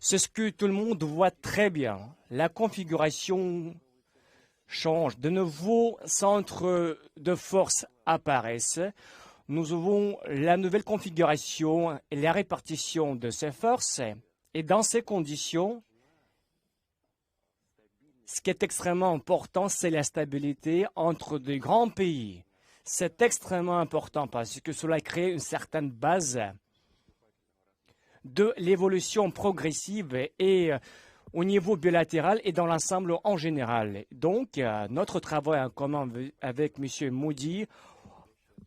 C'est ce que tout le monde voit très bien. La configuration change. De nouveaux centres de force apparaissent. Nous avons la nouvelle configuration et la répartition de ces forces. Et dans ces conditions, ce qui est extrêmement important, c'est la stabilité entre des grands pays. C'est extrêmement important parce que cela crée une certaine base de l'évolution progressive et au niveau bilatéral et dans l'ensemble en général. Donc, notre travail en commun avec M. Modi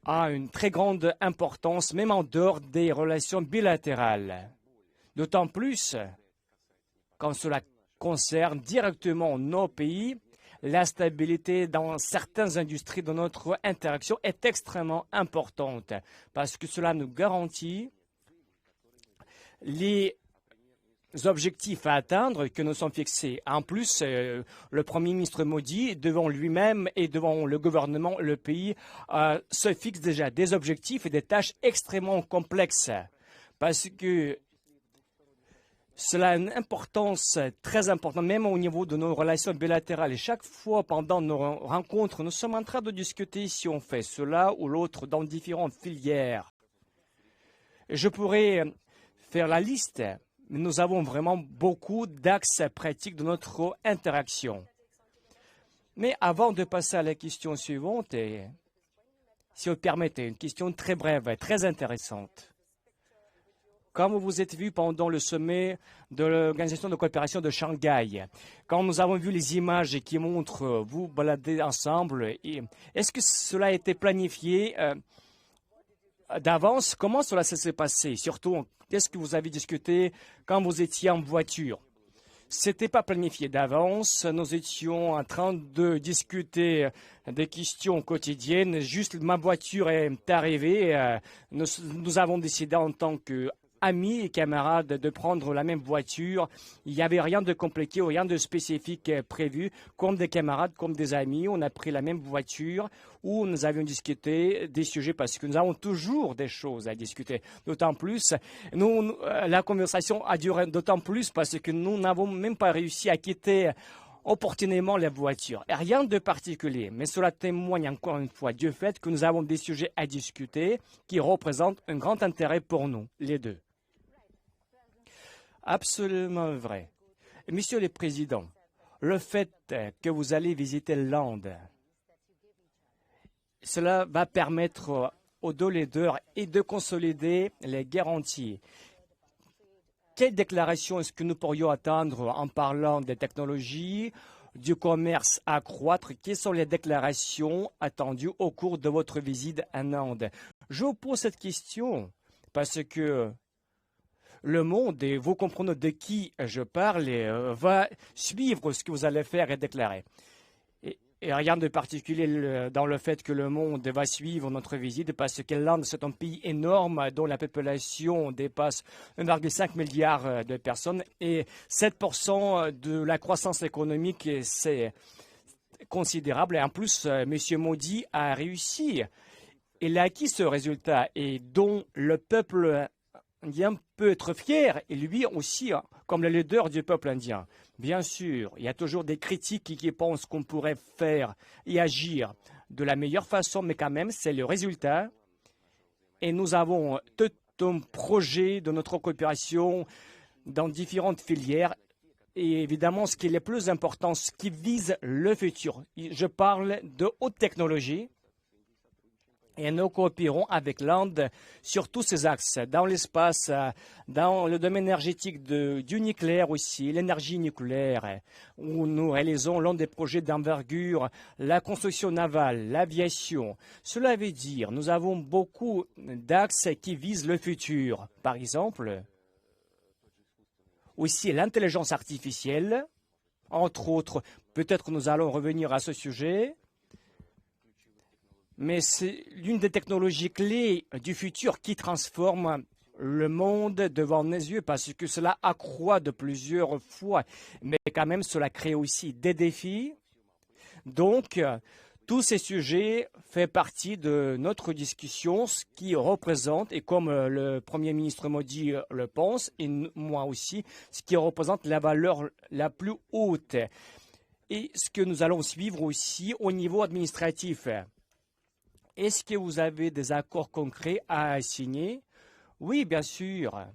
a une très grande importance, même en dehors des relations bilatérales. D'autant plus quand cela concerne directement nos pays, la stabilité dans certaines industries de notre interaction est extrêmement importante parce que cela nous garantit les objectifs à atteindre que nous sommes fixés. En plus, le Premier ministre Modi, devant lui-même et devant le gouvernement, le pays, se fixe déjà des objectifs et des tâches extrêmement complexes parce que cela a une importance très importante, même au niveau de nos relations bilatérales. Et chaque fois, pendant nos rencontres, nous sommes en train de discuter si on fait cela ou l'autre dans différentes filières. Et je pourrais faire la liste, mais nous avons vraiment beaucoup d'axes pratiques de notre interaction. Mais avant de passer à la question suivante, et, si vous permettez, une question très brève et très intéressante. Comme vous êtes vu pendant le sommet de l'Organisation de coopération de Shanghai, quand nous avons vu les images qui montrent vous balader ensemble, est-ce que cela a été planifié d'avance? Comment cela s'est passé? Surtout, qu'est-ce que vous avez discuté quand vous étiez en voiture? C'était pas planifié d'avance. Nous étions en train de discuter des questions quotidiennes. Juste ma voiture est arrivée. Nous avons décidé en tant que amis et camarades de prendre la même voiture. Il n'y avait rien de compliqué ou rien de spécifique prévu. Comme des camarades, comme des amis, on a pris la même voiture où nous avions discuté des sujets parce que nous avons toujours des choses à discuter. D'autant plus, la conversation a duré d'autant plus parce que nous n'avons même pas réussi à quitter opportunément la voiture. Rien de particulier, mais cela témoigne encore une fois du fait que nous avons des sujets à discuter qui représentent un grand intérêt pour nous, les deux. Absolument vrai. Monsieur le Président, le fait que vous allez visiter l'Inde, cela va permettre aux deux leaders et de consolider les garanties. Quelle déclaration est-ce que nous pourrions attendre en parlant des technologies, du commerce à accroître? Quelles sont les déclarations attendues au cours de votre visite en Inde? Je vous pose cette question parce que le monde, et vous comprenez de qui je parle, va suivre ce que vous allez faire et déclarer. Et rien de particulier dans le fait que le monde va suivre notre visite parce que l'Inde, c'est un pays énorme dont la population dépasse 1,5 milliard de personnes et 7% de la croissance économique, c'est considérable. Et en plus, M. Modi a réussi. Il a acquis ce résultat et dont le peuple indien peut être fier, et lui aussi, comme le leader du peuple indien. Bien sûr, il y a toujours des critiques qui pensent qu'on pourrait faire et agir de la meilleure façon, mais quand même, c'est le résultat. Et nous avons tout un projet de notre coopération dans différentes filières. Et évidemment, ce qui est le plus important, ce qui vise le futur. Je parle de haute technologie. Et nous coopérons avec l'Inde sur tous ces axes, dans l'espace, dans le domaine énergétique du nucléaire aussi, l'énergie nucléaire, où nous réalisons l'un des projets d'envergure, la construction navale, l'aviation. Cela veut dire nous avons beaucoup d'axes qui visent le futur. Par exemple, aussi l'intelligence artificielle, entre autres, peut-être nous allons revenir à ce sujet. Mais c'est l'une des technologies clés du futur qui transforme le monde devant nos yeux parce que cela accroît de plusieurs fois. Mais quand même, cela crée aussi des défis. Donc, Tous ces sujets font partie de notre discussion, ce qui représente, et comme le Premier ministre Modi le pense, et moi aussi, ce qui représente la valeur la plus haute. Et ce que nous allons suivre aussi au niveau administratif. Est-ce que vous avez des accords concrets à signer? Oui, bien sûr.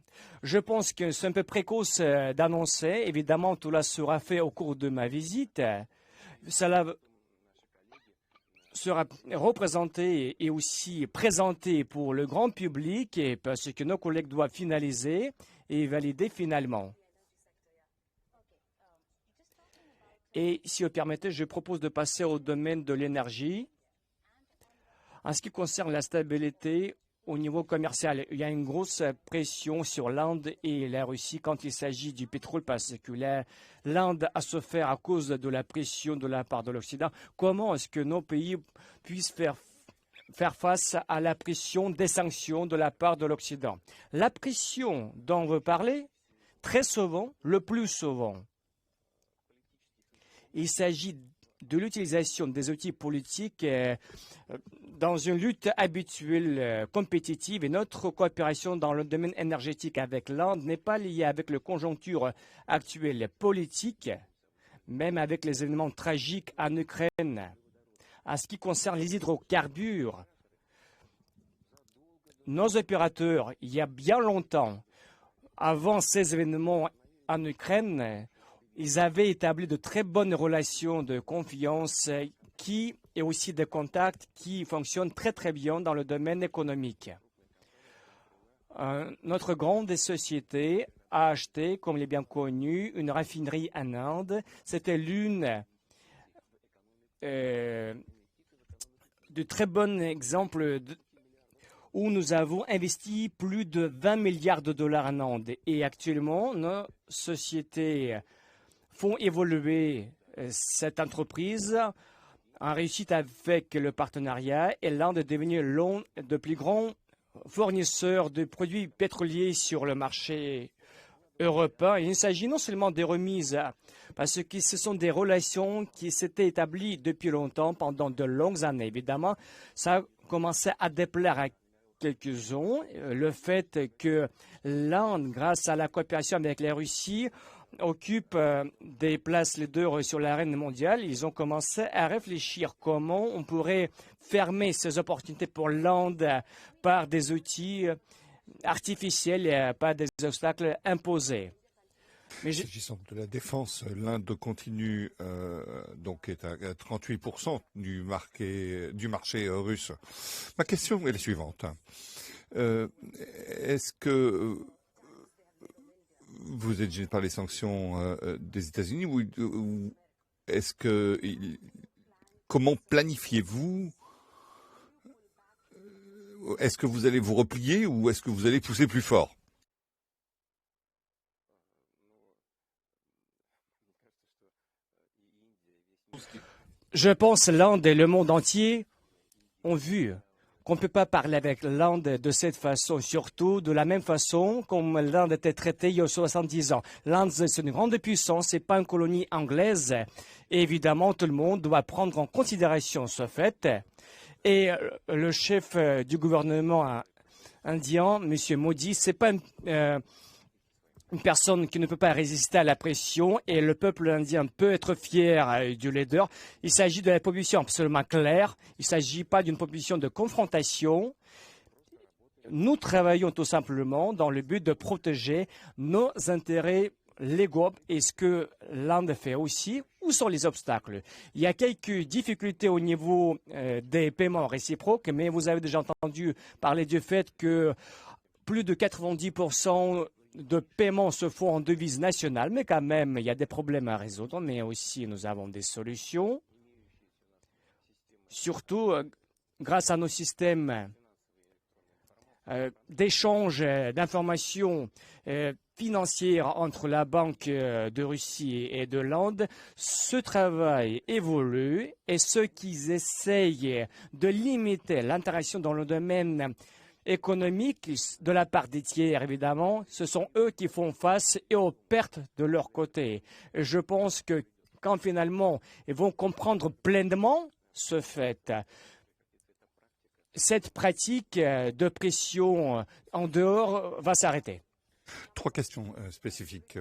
Je pense que c'est un peu précoce d'annoncer. Évidemment, tout cela sera fait au cours de ma visite. Cela sera représenté et aussi présenté pour le grand public et parce que nos collègues doivent finaliser et valider finalement. Et si vous permettez, je propose de passer au domaine de l'énergie. En ce qui concerne la stabilité au niveau commercial, il y a une grosse pression sur l'Inde et la Russie quand il s'agit du pétrole parce que l'Inde a souffert à cause de la pression de la part de l'Occident. Comment est-ce que nos pays puissent faire face à la pression des sanctions de la part de l'Occident? La pression dont on veut parler, très souvent, le plus souvent, il s'agit de l'utilisation des outils politiques dans une lutte habituelle compétitive et notre coopération dans le domaine énergétique avec l'Inde n'est pas liée avec la conjoncture actuelle politique, même avec les événements tragiques en Ukraine. En ce qui concerne les hydrocarbures, nos opérateurs, il y a bien longtemps, avant ces événements en Ukraine, ils avaient établi de très bonnes relations de confiance et aussi des contacts qui fonctionnent très très bien dans le domaine économique. Notre grande société a acheté, comme il est bien connu, une raffinerie en Inde. C'était l'une de très bons exemples où nous avons investi plus de 20 milliards de dollars en Inde. Et actuellement, nos sociétés font évoluer cette entreprise en réussite avec le partenariat et l'Inde est devenue l'un des plus grands fournisseurs de produits pétroliers sur le marché européen. Il s'agit non seulement des remises, parce que ce sont des relations qui s'étaient établies depuis longtemps, pendant de longues années. Évidemment, ça a commencé à déplaire à quelques-uns. Le fait que l'Inde, grâce à la coopération avec la Russie, occupe des places leaders sur l'arène mondiale, ils ont commencé à réfléchir comment on pourrait fermer ces opportunités pour l'Inde par des outils artificiels et par des obstacles imposés. S'agissant de la défense, l'Inde continue, donc est à 38% du marché russe. Ma question est la suivante. Est-ce que vous êtes gêné par les sanctions des États-Unis ou est-ce que comment planifiez-vous? Est-ce que vous allez vous replier ou est-ce que vous allez pousser plus fort? Je pense que l'Inde et le monde entier ont vu qu'on ne peut pas parler avec l'Inde de cette façon, surtout de la même façon comme l'Inde était traitée il y a 70 ans. L'Inde, c'est une grande puissance, ce n'est pas une colonie anglaise. Et évidemment, tout le monde doit prendre en considération ce fait. Et le chef du gouvernement indien, M. Modi, ce n'est pas une personne qui ne peut pas résister à la pression et le peuple indien peut être fier du leader. Il s'agit de la position absolument claire. Il ne s'agit pas d'une position de confrontation. Nous travaillons tout simplement dans le but de protéger nos intérêts légaux et ce que l'Inde fait aussi. Où sont les obstacles? Il y a quelques difficultés au niveau des paiements réciproques, mais vous avez déjà entendu parler du fait que plus de 90% de paiements se font en devise nationale, mais quand même, il y a des problèmes à résoudre, mais aussi nous avons des solutions, surtout grâce à nos systèmes d'échange d'informations financières entre la Banque de Russie et de l'Inde. Ce travail évolue et ceux qui essayent de limiter l'interaction dans le domaine économique de la part des tiers, évidemment, ce sont eux qui font face et aux pertes de leur côté. Et je pense que quand finalement ils vont comprendre pleinement ce fait, cette pratique de pression en dehors va s'arrêter. 3 questions spécifiques.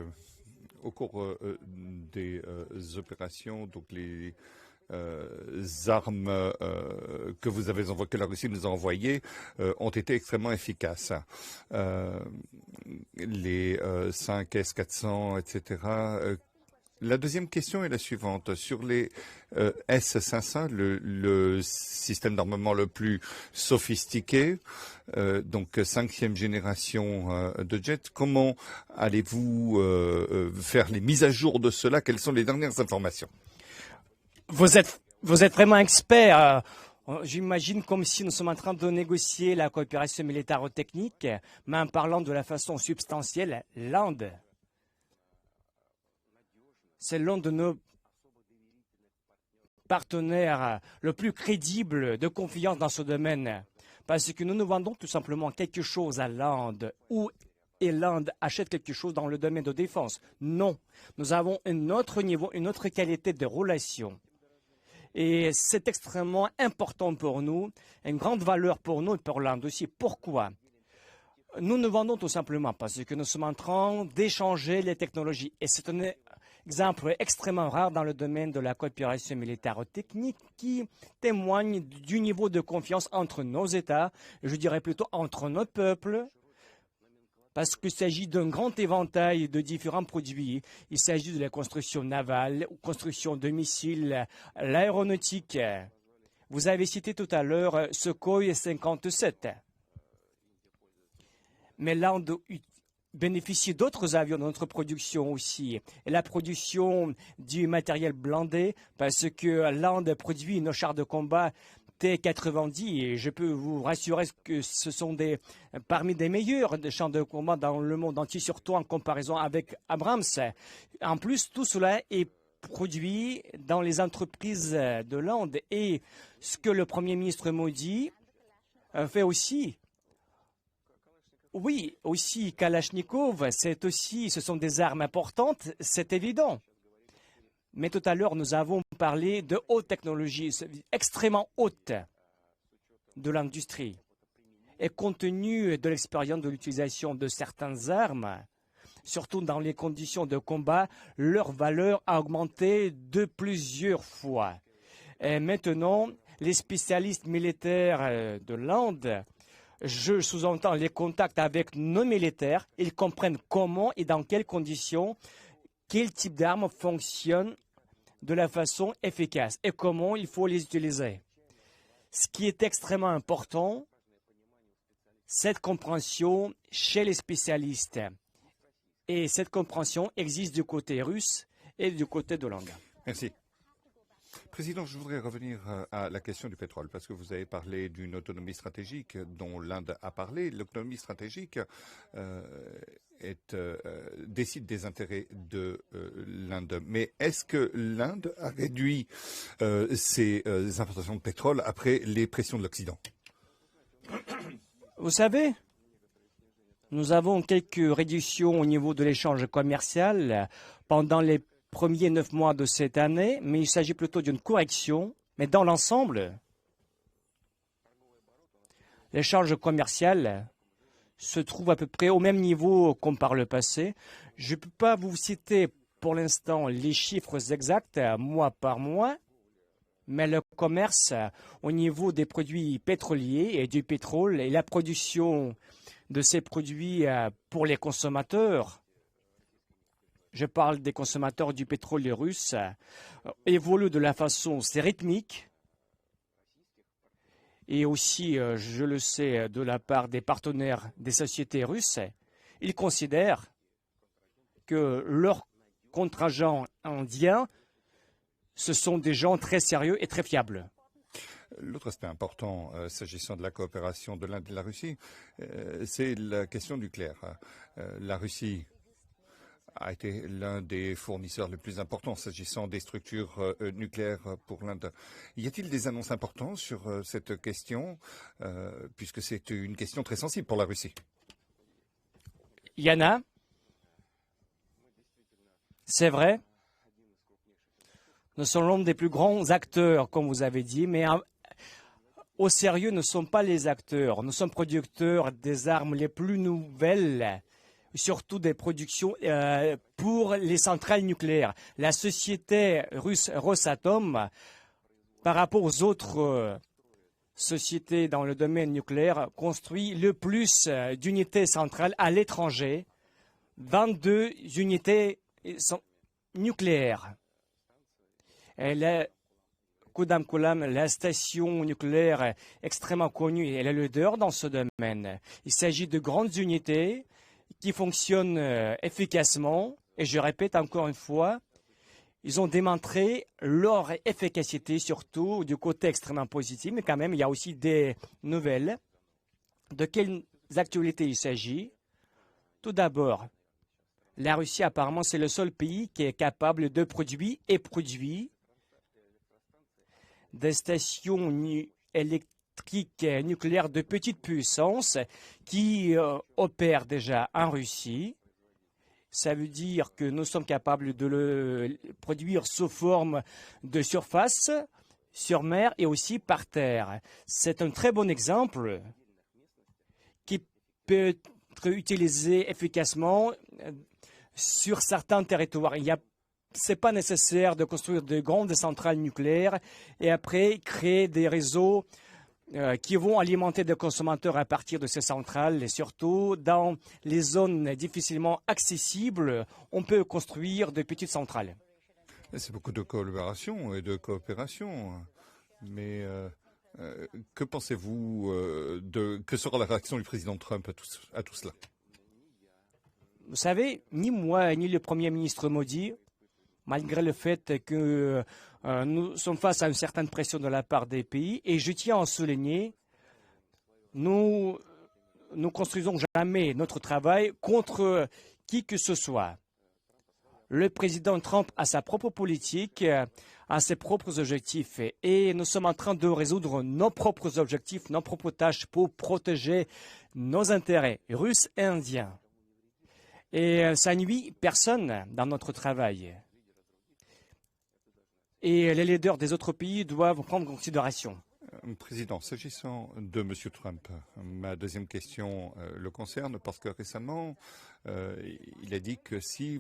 Au cours des opérations, donc les armes que vous avez envoyées, que la Russie nous a envoyées, ont été extrêmement efficaces. Les 5 S-400, etc. La deuxième question est la suivante. Sur les S-500, le système d'armement le plus sophistiqué, donc 5e génération de jets, comment allez-vous faire les mises à jour de cela? Quelles sont les dernières informations? Vous êtes vraiment expert. J'imagine comme si nous sommes en train de négocier la coopération militaro-technique, mais en parlant de la façon substantielle, l'Inde. C'est l'un de nos partenaires le plus crédible de confiance dans ce domaine. Parce que nous nous vendons tout simplement quelque chose à l'Inde et l'Inde achète quelque chose dans le domaine de défense. Non, nous avons un autre niveau, une autre qualité de relation. Et c'est extrêmement important pour nous, une grande valeur pour nous et pour l'Inde aussi. Pourquoi? Nous nous vendons tout simplement parce que nous sommes en train d'échanger les technologies. Et c'est un exemple extrêmement rare dans le domaine de la coopération militaire technique qui témoigne du niveau de confiance entre nos États, je dirais plutôt entre nos peuples, parce qu'il s'agit d'un grand éventail de différents produits. Il s'agit de la construction navale, construction de missiles, l'aéronautique. Vous avez cité tout à l'heure Sukhoi 57. Mais l'Inde bénéficie d'autres avions dans notre production aussi. Et la production du matériel blindé, parce que l'Inde produit nos chars de combat T-90 et je peux vous rassurer que ce sont parmi des meilleurs chars de combat dans le monde entier, surtout en comparaison avec Abrams. En plus, tout cela est produit dans les entreprises de l'Inde. Et ce que le Premier ministre Modi fait aussi, oui, aussi Kalachnikov, ce sont des armes importantes, c'est évident. Mais tout à l'heure, nous avons parlé de haute technologie, extrêmement haute de l'industrie. Et compte tenu de l'expérience de l'utilisation de certaines armes, surtout dans les conditions de combat, leur valeur a augmenté de plusieurs fois. Et maintenant, les spécialistes militaires de l'Inde, je sous-entends les contacts avec nos militaires, ils comprennent comment et dans quelles conditions, quel type d'armes fonctionne de la façon efficace et comment il faut les utiliser. Ce qui est extrêmement important, cette compréhension chez les spécialistes. Et cette compréhension existe du côté russe et du côté de l'Inde. Merci. Président, je voudrais revenir à la question du pétrole, parce que vous avez parlé d'une autonomie stratégique dont l'Inde a parlé. L'autonomie stratégique décide des intérêts de l'Inde. Mais est-ce que l'Inde a réduit ses importations de pétrole après les pressions de l'Occident? Vous savez, nous avons quelques réductions au niveau de l'échange commercial pendant les premiers 9 mois de cette année, mais il s'agit plutôt d'une correction. Mais dans l'ensemble, l'échange commercial se trouve à peu près au même niveau comme par le passé. Je ne peux pas vous citer pour l'instant les chiffres exacts mois par mois, mais le commerce au niveau des produits pétroliers et du pétrole et la production de ces produits pour les consommateurs, je parle des consommateurs du pétrole russe, évolue de la façon rythmique et aussi, je le sais, de la part des partenaires des sociétés russes, ils considèrent que leurs contingents indiens, ce sont des gens très sérieux et très fiables. L'autre aspect important, s'agissant de la coopération de l'Inde et de la Russie, c'est la question nucléaire. La Russie a été l'un des fournisseurs les plus importants s'agissant des structures nucléaires pour l'Inde. Y a-t-il des annonces importantes sur cette question, puisque c'est une question très sensible pour la Russie? Il y en a. C'est vrai. Nous sommes l'un des plus grands acteurs, comme vous avez dit, mais au sérieux, nous ne sommes pas les acteurs. Nous sommes producteurs des armes les plus nouvelles, surtout des productions pour les centrales nucléaires. La société russe Rosatom, par rapport aux autres sociétés dans le domaine nucléaire, construit le plus d'unités centrales à l'étranger, 22 unités nucléaires. Kudam Kulam, la station nucléaire extrêmement connue, elle est le leader dans ce domaine. Il s'agit de grandes unités qui fonctionnent efficacement. Et je répète encore une fois, ils ont démontré leur efficacité, surtout du côté extrêmement positif. Mais quand même, il y a aussi des nouvelles. De quelles actualités il s'agit? Tout d'abord, la Russie, apparemment, c'est le seul pays qui est capable de produire des stations électriques nucléaires de petite puissance qui opèrent déjà en Russie. Ça veut dire que nous sommes capables de le produire sous forme de surface, sur mer et aussi par terre. C'est un très bon exemple qui peut être utilisé efficacement sur certains territoires. Ce n'est pas nécessaire de construire de grandes centrales nucléaires et après créer des réseaux qui vont alimenter des consommateurs à partir de ces centrales. Et surtout, dans les zones difficilement accessibles, on peut construire de petites centrales. C'est beaucoup de collaboration et de coopération. Mais que pensez-vous que sera la réaction du président Trump à tout cela? Vous savez, ni moi ni le Premier ministre Modi, malgré le fait que nous sommes face à une certaine pression de la part des pays, et je tiens à en souligner, nous ne construisons jamais notre travail contre qui que ce soit. Le président Trump a sa propre politique, a ses propres objectifs, et nous sommes en train de résoudre nos propres objectifs, nos propres tâches pour protéger nos intérêts russes et indiens. Et ça nuit personne dans notre travail. Et les leaders des autres pays doivent prendre en considération. Président, s'agissant de M. Trump, ma deuxième question le concerne parce que récemment, il a dit que si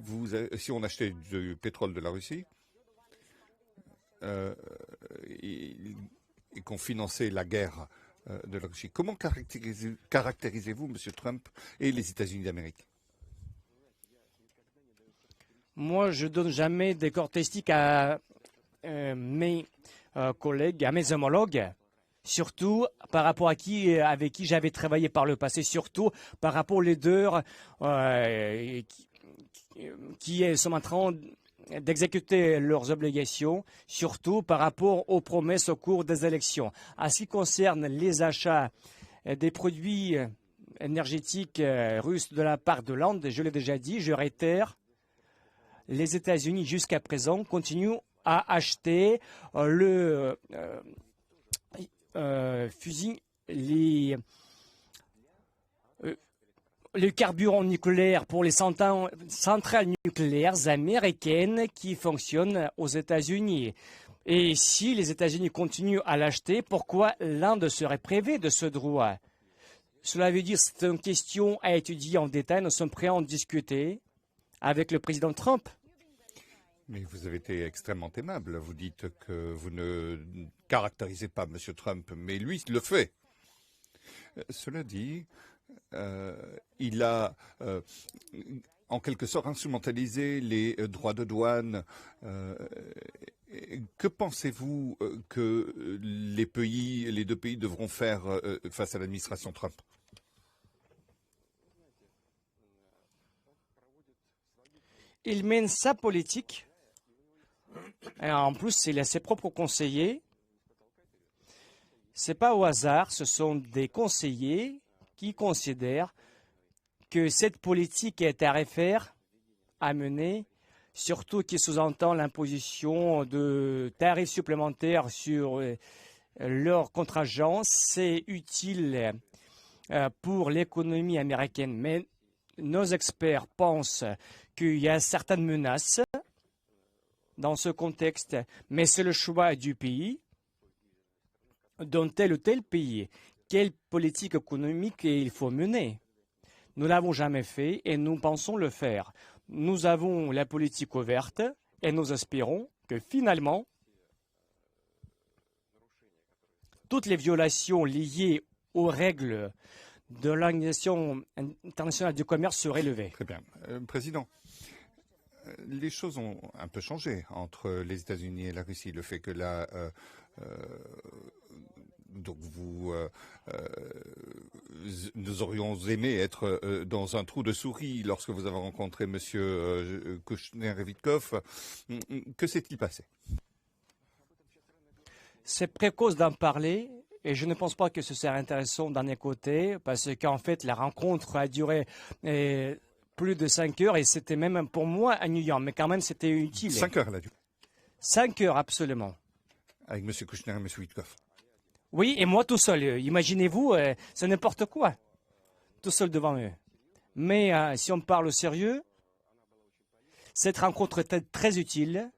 on achetait du pétrole de la Russie et qu'on finançait la guerre de la Russie, comment caractérisez-vous M. Trump et les États-Unis d'Amérique? Moi, je ne donne jamais des caractéristiques à mes collègues, à mes homologues, surtout par rapport avec qui j'avais travaillé par le passé, surtout par rapport aux leaders qui sont en train d'exécuter leurs obligations, surtout par rapport aux promesses au cours des élections. En ce qui concerne les achats des produits énergétiques russes de la part de l'Inde, je l'ai déjà dit, je réitère, les États-Unis, jusqu'à présent, continuent à acheter le carburant nucléaire pour les centrales nucléaires américaines qui fonctionnent aux États-Unis. Et si les États-Unis continuent à l'acheter, pourquoi l'Inde serait privée de ce droit? Cela veut dire que c'est une question à étudier en détail. Nous sommes prêts à en discuter avec le président Trump. Mais vous avez été extrêmement aimable. Vous dites que vous ne caractérisez pas M. Trump, mais lui le fait. Cela dit, il a en quelque sorte instrumentalisé les droits de douane. Que pensez-vous que les deux pays devront faire face à l'administration Trump? Il mène sa politique. Et en plus, il a ses propres conseillers. Ce n'est pas au hasard, ce sont des conseillers qui considèrent que cette politique est à refaire, à mener, surtout qui sous-entend l'imposition de tarifs supplémentaires sur leurs contingents. C'est utile pour l'économie américaine, mais nos experts pensent qu'il y a certaines menaces dans ce contexte, mais c'est le choix du pays, dans tel ou tel pays. Quelle politique économique il faut mener? Nous ne l'avons jamais fait et nous pensons le faire. Nous avons la politique ouverte et nous espérons que finalement, toutes les violations liées aux règles de l'Organisation internationale du commerce seraient levées. Très bien. Président, les choses ont un peu changé entre les États-Unis et la Russie. Le fait que là, donc nous aurions aimé être dans un trou de souris lorsque vous avez rencontré M. Kouchner et Witkoff. Que s'est-il passé? C'est précoce d'en parler et je ne pense pas que ce serait intéressant d'en écouter parce qu'en fait, la rencontre a duré plus de 5 heures et c'était même pour moi à New York, mais quand même, c'était utile. 5 heures, elle a duré. 5 heures, absolument. Avec M. Kouchner et M. Witkoff. Oui, et moi tout seul. Imaginez-vous, c'est n'importe quoi. Tout seul devant eux. Mais si on parle au sérieux, cette rencontre était très utile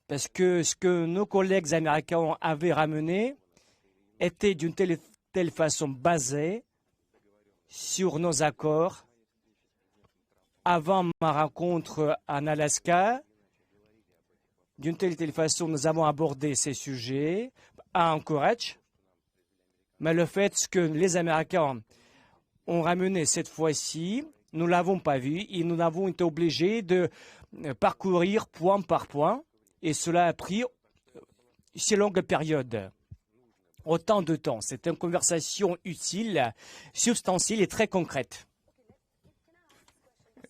parce que ce que nos collègues américains avaient ramené était d'une telle façon basé sur nos accords. Avant ma rencontre en Alaska, d'une telle façon, nous avons abordé ces sujets à Anchorage. Mais le fait que les Américains ont ramené cette fois-ci, nous ne l'avons pas vu et nous avons été obligés de parcourir point par point. Et cela a pris si longue période, autant de temps. C'est une conversation utile, substantielle et très concrète.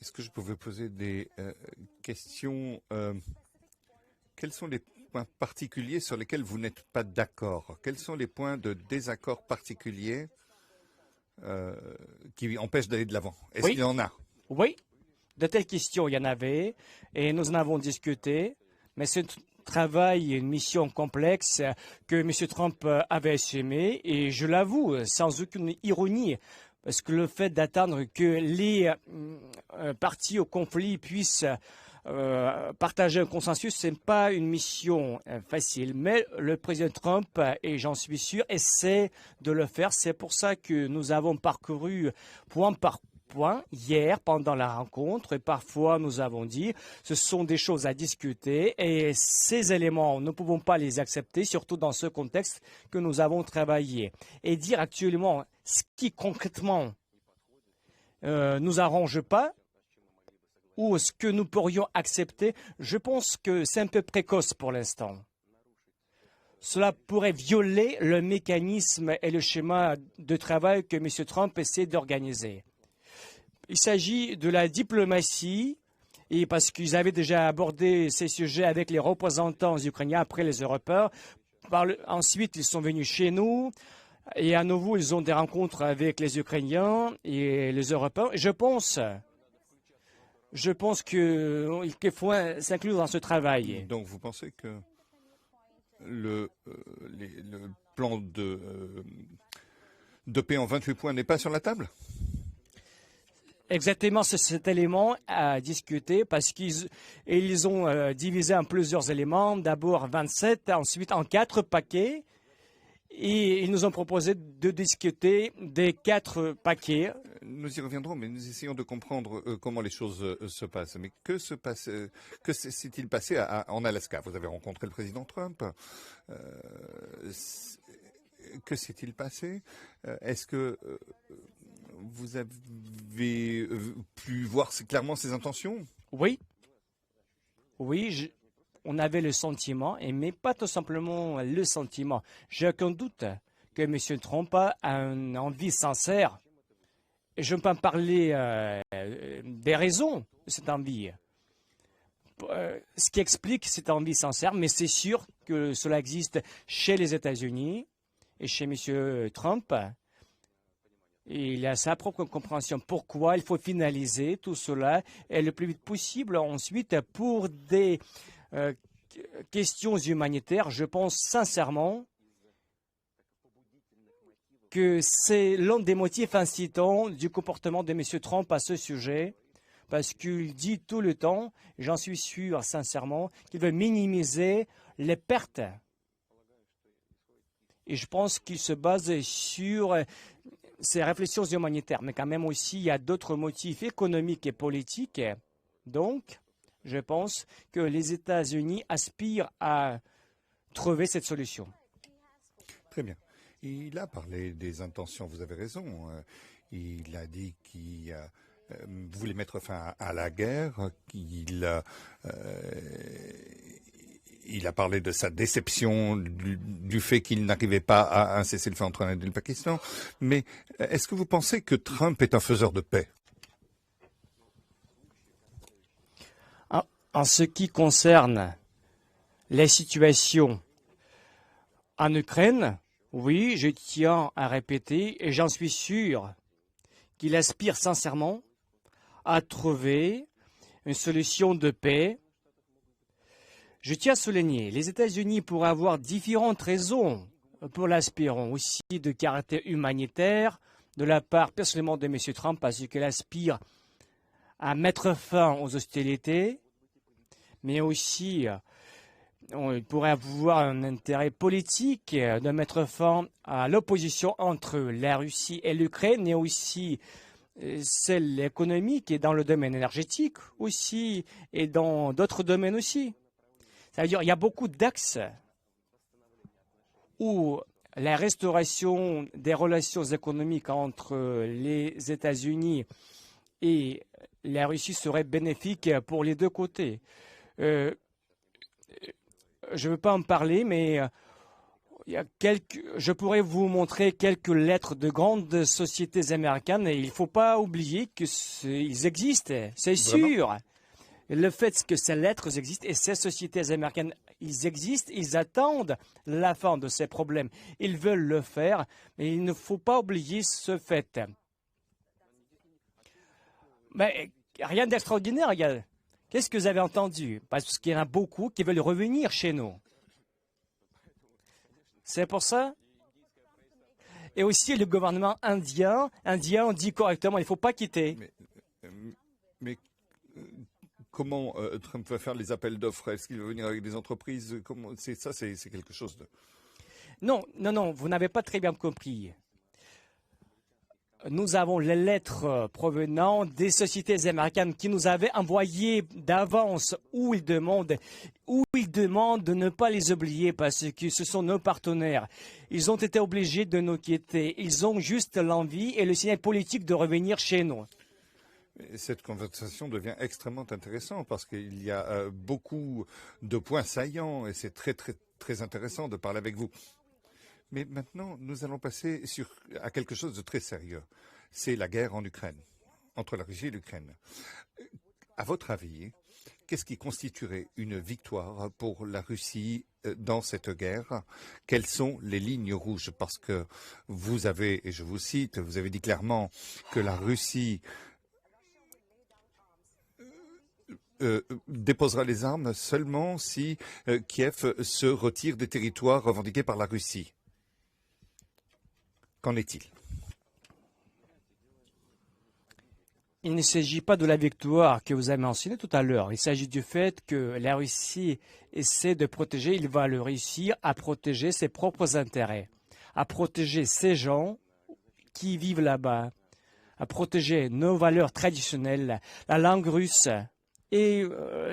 Est-ce que je pouvais poser des questions Quels sont les points particuliers sur lesquels vous n'êtes pas d'accord? Quels sont les points de désaccord particuliers qui empêchent d'aller de l'avant? Est-ce qu'il y en a? Oui, de telles questions, il y en avait, et nous en avons discuté, mais c'est un travail et une mission complexe que M. Trump avait assumé, et je l'avoue, sans aucune ironie, parce que le fait d'attendre que les parties au conflit puissent partager un consensus, ce n'est pas une mission facile. Mais le président Trump, et j'en suis sûr, essaie de le faire. C'est pour ça que nous avons parcouru point par point hier pendant la rencontre. Et parfois, nous avons dit, ce sont des choses à discuter. Et ces éléments, nous ne pouvons pas les accepter, surtout dans ce contexte que nous avons travaillé. Et dire actuellement ce qui concrètement nous arrange pas, ou ce que nous pourrions accepter, je pense que c'est un peu précoce pour l'instant. Cela pourrait violer le mécanisme et le schéma de travail que M. Trump essaie d'organiser. Il s'agit de la diplomatie, et parce qu'ils avaient déjà abordé ces sujets avec les représentants ukrainiens après les Européens. Ensuite, ils sont venus chez nous, et à nouveau, ils ont des rencontres avec les Ukrainiens et les Européens. Je pense qu'il faut s'inclure dans ce travail. Donc vous pensez que le plan de paix en 28 points n'est pas sur la table? Exactement, c'est cet élément à discuter parce qu'ils ont divisé en plusieurs éléments. D'abord 27, ensuite en 4 paquets. Et ils nous ont proposé de discuter des 4 paquets. Nous y reviendrons, mais nous essayons de comprendre comment les choses se passent. Mais que s'est-il passé en Alaska? Vous avez rencontré le président Trump. Que s'est-il passé? Est-ce que vous avez pu voir clairement ses intentions? Oui. Oui, on avait le sentiment, mais pas tout simplement le sentiment. J'ai aucun doute que M. Trump a une envie sincère. Et je ne peux pas parler des raisons de cette envie. Ce qui explique cette envie sincère, mais c'est sûr que cela existe chez les États-Unis et chez M. Trump. Et il a sa propre compréhension. Pourquoi il faut finaliser tout cela et le plus vite possible. Ensuite, pour des questions humanitaires, je pense sincèrement que c'est l'un des motifs incitants du comportement de M. Trump à ce sujet, parce qu'il dit tout le temps, j'en suis sûr sincèrement, qu'il veut minimiser les pertes. Et je pense qu'il se base sur ces réflexions humanitaires, mais quand même aussi il y a d'autres motifs économiques et politiques. Donc, je pense que les États-Unis aspirent à trouver cette solution. Très bien. Il a parlé des intentions, vous avez raison. Il a dit qu'il voulait mettre fin à la guerre, qu'il il a parlé de sa déception du fait qu'il n'arrivait pas à un cessez-le-feu entre l'Inde et le Pakistan. Mais est-ce que vous pensez que Trump est un faiseur de paix? En ce qui concerne les situations en Ukraine, oui, je tiens à répéter, et j'en suis sûr, qu'il aspire sincèrement à trouver une solution de paix. Je tiens à souligner, les États-Unis pourraient avoir différentes raisons pour l'aspirer, aussi de caractère humanitaire, de la part personnellement de M. Trump, parce qu'il aspire à mettre fin aux hostilités, mais aussi il pourrait avoir un intérêt politique de mettre fin à l'opposition entre la Russie et l'Ukraine, et aussi celle économique et dans le domaine énergétique aussi, et dans d'autres domaines aussi. Ça veut dire qu'il y a beaucoup d'axes où la restauration des relations économiques entre les États-Unis et la Russie serait bénéfique pour les deux côtés. Je ne veux pas en parler, mais je pourrais vous montrer quelques lettres de grandes sociétés américaines et il ne faut pas oublier qu'ils existent, c'est sûr. Le fait que ces lettres existent et ces sociétés américaines, ils existent, ils attendent la fin de ces problèmes. Ils veulent le faire, mais il ne faut pas oublier ce fait. Mais rien d'extraordinaire, regarde. Qu'est-ce que vous avez entendu? Parce qu'il y en a beaucoup qui veulent revenir chez nous. C'est pour ça. Et aussi le gouvernement indien dit correctement, il ne faut pas quitter. Mais comment Trump va faire les appels d'offres? Est-ce qu'il va venir avec des entreprises? C'est quelque chose de... Non, vous n'avez pas très bien compris. Nous avons les lettres provenant des sociétés américaines qui nous avaient envoyées d'avance où ils demandent de ne pas les oublier parce que ce sont nos partenaires. Ils ont été obligés de nous quitter. Ils ont juste l'envie et le signal politique de revenir chez nous. Cette conversation devient extrêmement intéressante parce qu'il y a beaucoup de points saillants et c'est très, très, très intéressant de parler avec vous. Mais maintenant, nous allons passer à quelque chose de très sérieux. C'est la guerre en Ukraine, entre la Russie et l'Ukraine. À votre avis, qu'est-ce qui constituerait une victoire pour la Russie dans cette guerre? Quelles sont les lignes rouges? Parce que vous avez, et je vous cite, vous avez dit clairement que la Russie déposera les armes seulement si Kiev se retire des territoires revendiqués par la Russie. Qu'en est-il? Il ne s'agit pas de la victoire que vous avez mentionnée tout à l'heure. Il s'agit du fait que la Russie essaie de protéger, il va le réussir à protéger ses propres intérêts, à protéger ces gens qui vivent là-bas, à protéger nos valeurs traditionnelles, la langue russe et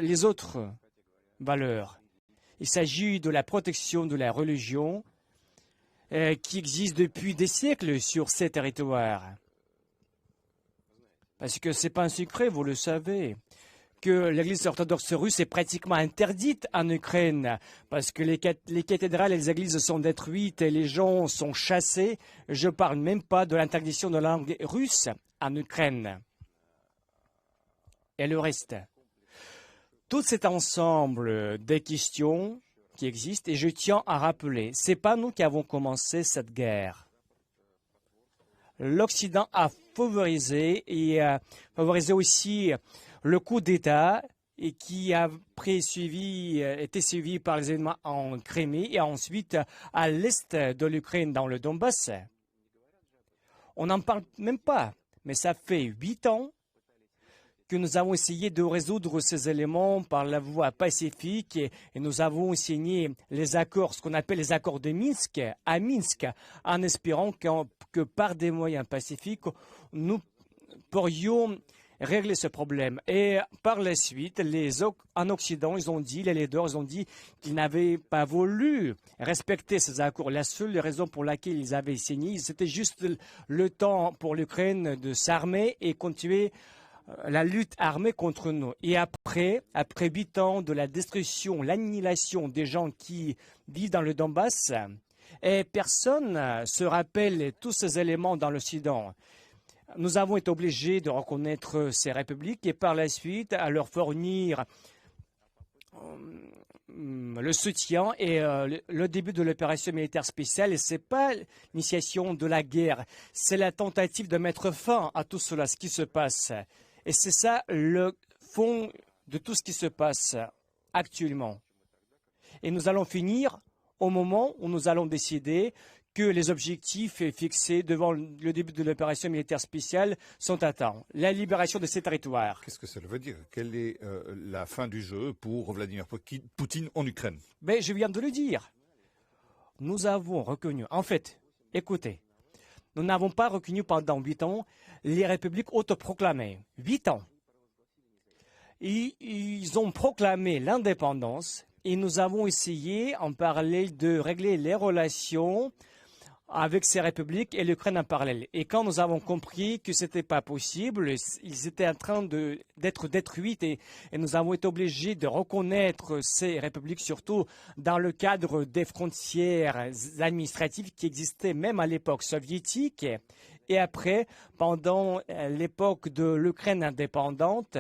les autres valeurs. Il s'agit de la protection de la religion qui existe depuis des siècles sur ces territoires. Parce que ce n'est pas un secret, vous le savez, que l'Église orthodoxe russe est pratiquement interdite en Ukraine, parce que les cathédrales et les églises sont détruites et les gens sont chassés. Je ne parle même pas de l'interdiction de la langue russe en Ukraine. Et le reste. Tout cet ensemble de questions qui existent, et je tiens à rappeler, ce n'est pas nous qui avons commencé cette guerre. L'Occident a favorisé et favorisé aussi le coup d'État et qui a été suivi par les événements en Crimée et ensuite à l'est de l'Ukraine dans le Donbass. On n'en parle même pas, mais ça fait 8 ans que nous avons essayé de résoudre ces éléments par la voie pacifique et nous avons signé les accords, ce qu'on appelle les accords de Minsk, à Minsk, en espérant que par des moyens pacifiques, nous pourrions régler ce problème. Et par la suite, en Occident, ils ont dit, les leaders, ils ont dit qu'ils n'avaient pas voulu respecter ces accords. La seule raison pour laquelle ils avaient signé, c'était juste le temps pour l'Ukraine de s'armer et continuer la lutte armée contre nous. Et après 8 ans de la destruction, l'annihilation des gens qui vivent dans le Donbass, et personne ne se rappelle tous ces éléments dans l'Occident. Nous avons été obligés de reconnaître ces républiques et par la suite à leur fournir le soutien et le début de l'opération militaire spéciale. Et ce n'est pas l'initiation de la guerre, c'est la tentative de mettre fin à tout cela, ce qui se passe. Et c'est ça le fond de tout ce qui se passe actuellement. Et nous allons finir au moment où nous allons décider que les objectifs fixés devant le début de l'opération militaire spéciale sont atteints. La libération de ces territoires. Qu'est-ce que ça veut dire? Quelle est la fin du jeu pour Vladimir Poutine en Ukraine? Mais je viens de le dire. Nous avons reconnu, en fait, écoutez, nous n'avons pas reconnu pendant 8 ans les républiques autoproclamées. 8 ans. Ils ont proclamé l'indépendance et nous avons essayé en parallèle de régler les relations avec ces républiques et l'Ukraine en parallèle. Et quand nous avons compris que ce n'était pas possible, ils étaient en train d'être détruits et nous avons été obligés de reconnaître ces républiques, surtout dans le cadre des frontières administratives qui existaient même à l'époque soviétique. Et après, pendant l'époque de l'Ukraine indépendante,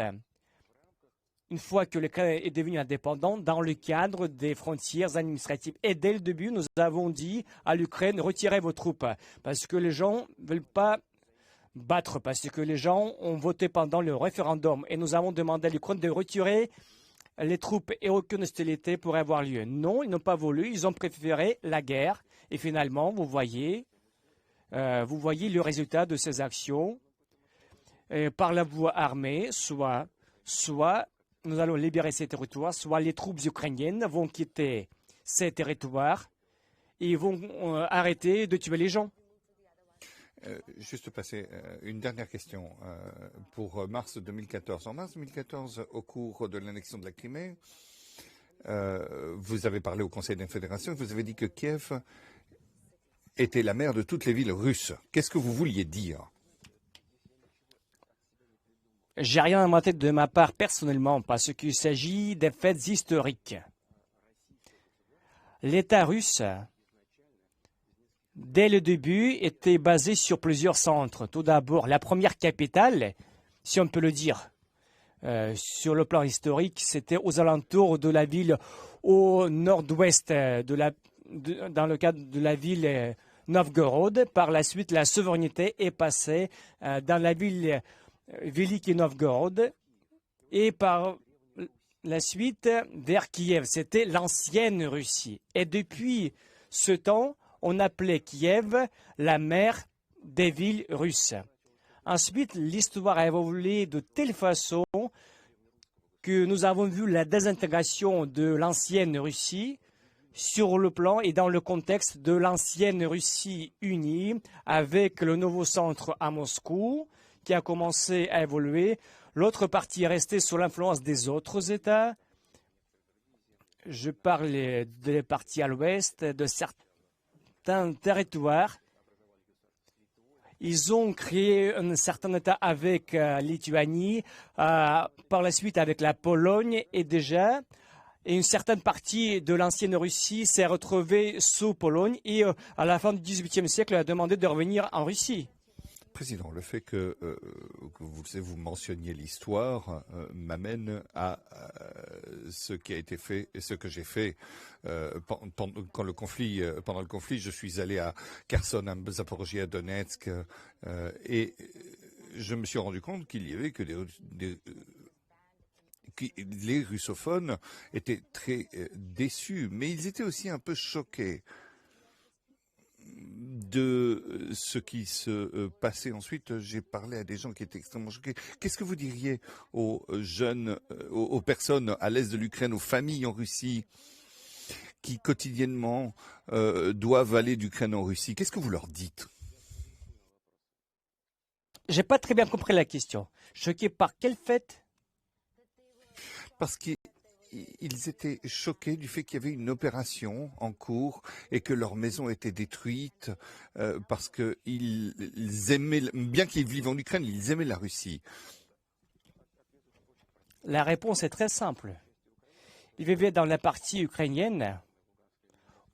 une fois que l'Ukraine est devenue indépendante, dans le cadre des frontières administratives. Et dès le début, nous avons dit à l'Ukraine, retirez vos troupes, parce que les gens ne veulent pas battre, parce que les gens ont voté pendant le référendum. Et nous avons demandé à l'Ukraine de retirer les troupes et aucune hostilité pourrait avoir lieu. Non, ils n'ont pas voulu, ils ont préféré la guerre. Et finalement, vous voyez le résultat de ces actions par la voie armée, soit nous allons libérer ces territoires, soit les troupes ukrainiennes vont quitter ces territoires et vont arrêter de tuer les gens. Juste passer une dernière question pour mars 2014. En mars 2014, au cours de l'annexion de la Crimée, vous avez parlé au Conseil des Fédérations, vous avez dit que Kiev était la mère de toutes les villes russes. Qu'est-ce que vous vouliez dire? J'ai rien inventé de ma part personnellement parce qu'il s'agit des faits historiques. L'État russe, dès le début, était basé sur plusieurs centres. Tout d'abord, la première capitale, si on peut le dire, sur le plan historique, c'était aux alentours de la ville au nord-ouest, dans le cadre de la ville Novgorod. Par la suite, la souveraineté est passée dans la ville Veliki Novgorod et par la suite vers Kiev. C'était l'ancienne Russie. Et depuis ce temps, on appelait Kiev la mère des villes russes. Ensuite, l'histoire a évolué de telle façon que nous avons vu la désintégration de l'ancienne Russie sur le plan et dans le contexte de l'ancienne Russie unie avec le nouveau centre à Moscou qui a commencé à évoluer. L'autre partie est restée sous l'influence des autres États. Je parle des parties à l'ouest, de certains territoires. Ils ont créé un certain État avec Lituanie, par la suite avec la Pologne et une certaine partie de l'ancienne Russie s'est retrouvée sous Pologne et à la fin du XVIIIe siècle a demandé de revenir en Russie. Président, le fait que vous mentionniez l'histoire m'amène à ce qui a été fait et ce que j'ai fait pendant le conflit. Je suis allé à Kherson, à Zaporozhye, à Donetsk, et je me suis rendu compte qu'il y avait que les russophones étaient très déçus, mais ils étaient aussi un peu choqués de ce qui se passait ensuite, j'ai parlé à des gens qui étaient extrêmement choqués. Qu'est-ce que vous diriez aux jeunes, aux personnes à l'est de l'Ukraine, aux familles en Russie qui quotidiennement doivent aller d'Ukraine en Russie? Qu'est-ce que vous leur dites? J'ai pas très bien compris la question. Choqué par quel fait? Parce qu'ils étaient choqués du fait qu'il y avait une opération en cours et que leur maison était détruite parce qu'ils aimaient, bien qu'ils vivent en Ukraine, ils aimaient la Russie. La réponse est très simple. Ils vivaient dans la partie ukrainienne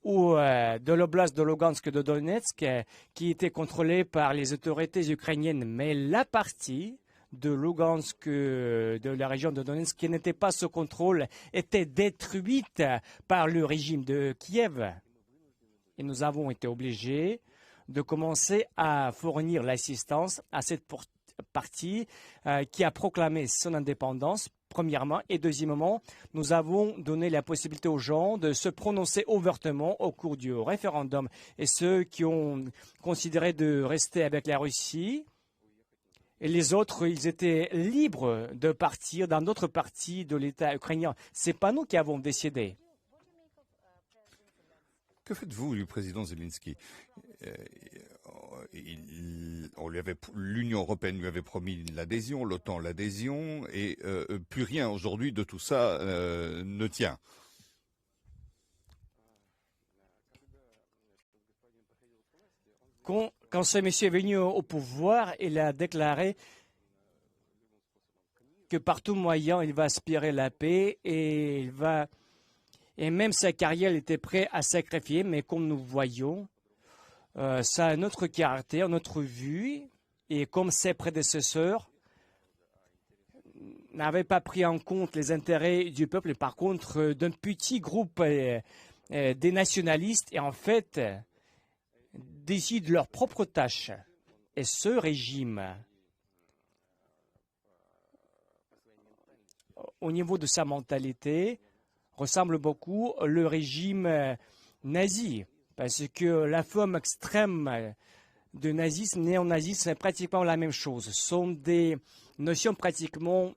ou de l'oblast de Lugansk de Donetsk qui était contrôlée par les autorités ukrainiennes. Mais la partie de Lugansk, de la région de Donetsk, qui n'était pas sous contrôle, était détruite par le régime de Kiev. Et nous avons été obligés de commencer à fournir l'assistance à cette partie qui a proclamé son indépendance, premièrement. Et deuxièmement, nous avons donné la possibilité aux gens de se prononcer ouvertement au cours du référendum. Et ceux qui ont considéré de rester avec la Russie, et les autres, ils étaient libres de partir dans d'autres parties de l'État ukrainien. Ce n'est pas nous qui avons décidé. Que faites-vous du président Zelensky? L'Union européenne lui avait promis l'adhésion, l'OTAN l'adhésion, et plus rien aujourd'hui de tout ça ne tient. Quand ce monsieur est venu au pouvoir, il a déclaré que par tout moyen, il va aspirer la paix et même sa carrière, il était prêt à sacrifier. Mais comme nous voyons, ça a un autre caractère, notre vue. Et comme ses prédécesseurs n'avaient pas pris en compte les intérêts du peuple, et par contre d'un petit groupe des nationalistes, et en fait décident leurs propres tâches. Et ce régime, au niveau de sa mentalité, ressemble beaucoup au régime nazi. Parce que la forme extrême de nazisme, néo-nazisme, c'est pratiquement la même chose. Ce sont des notions pratiquement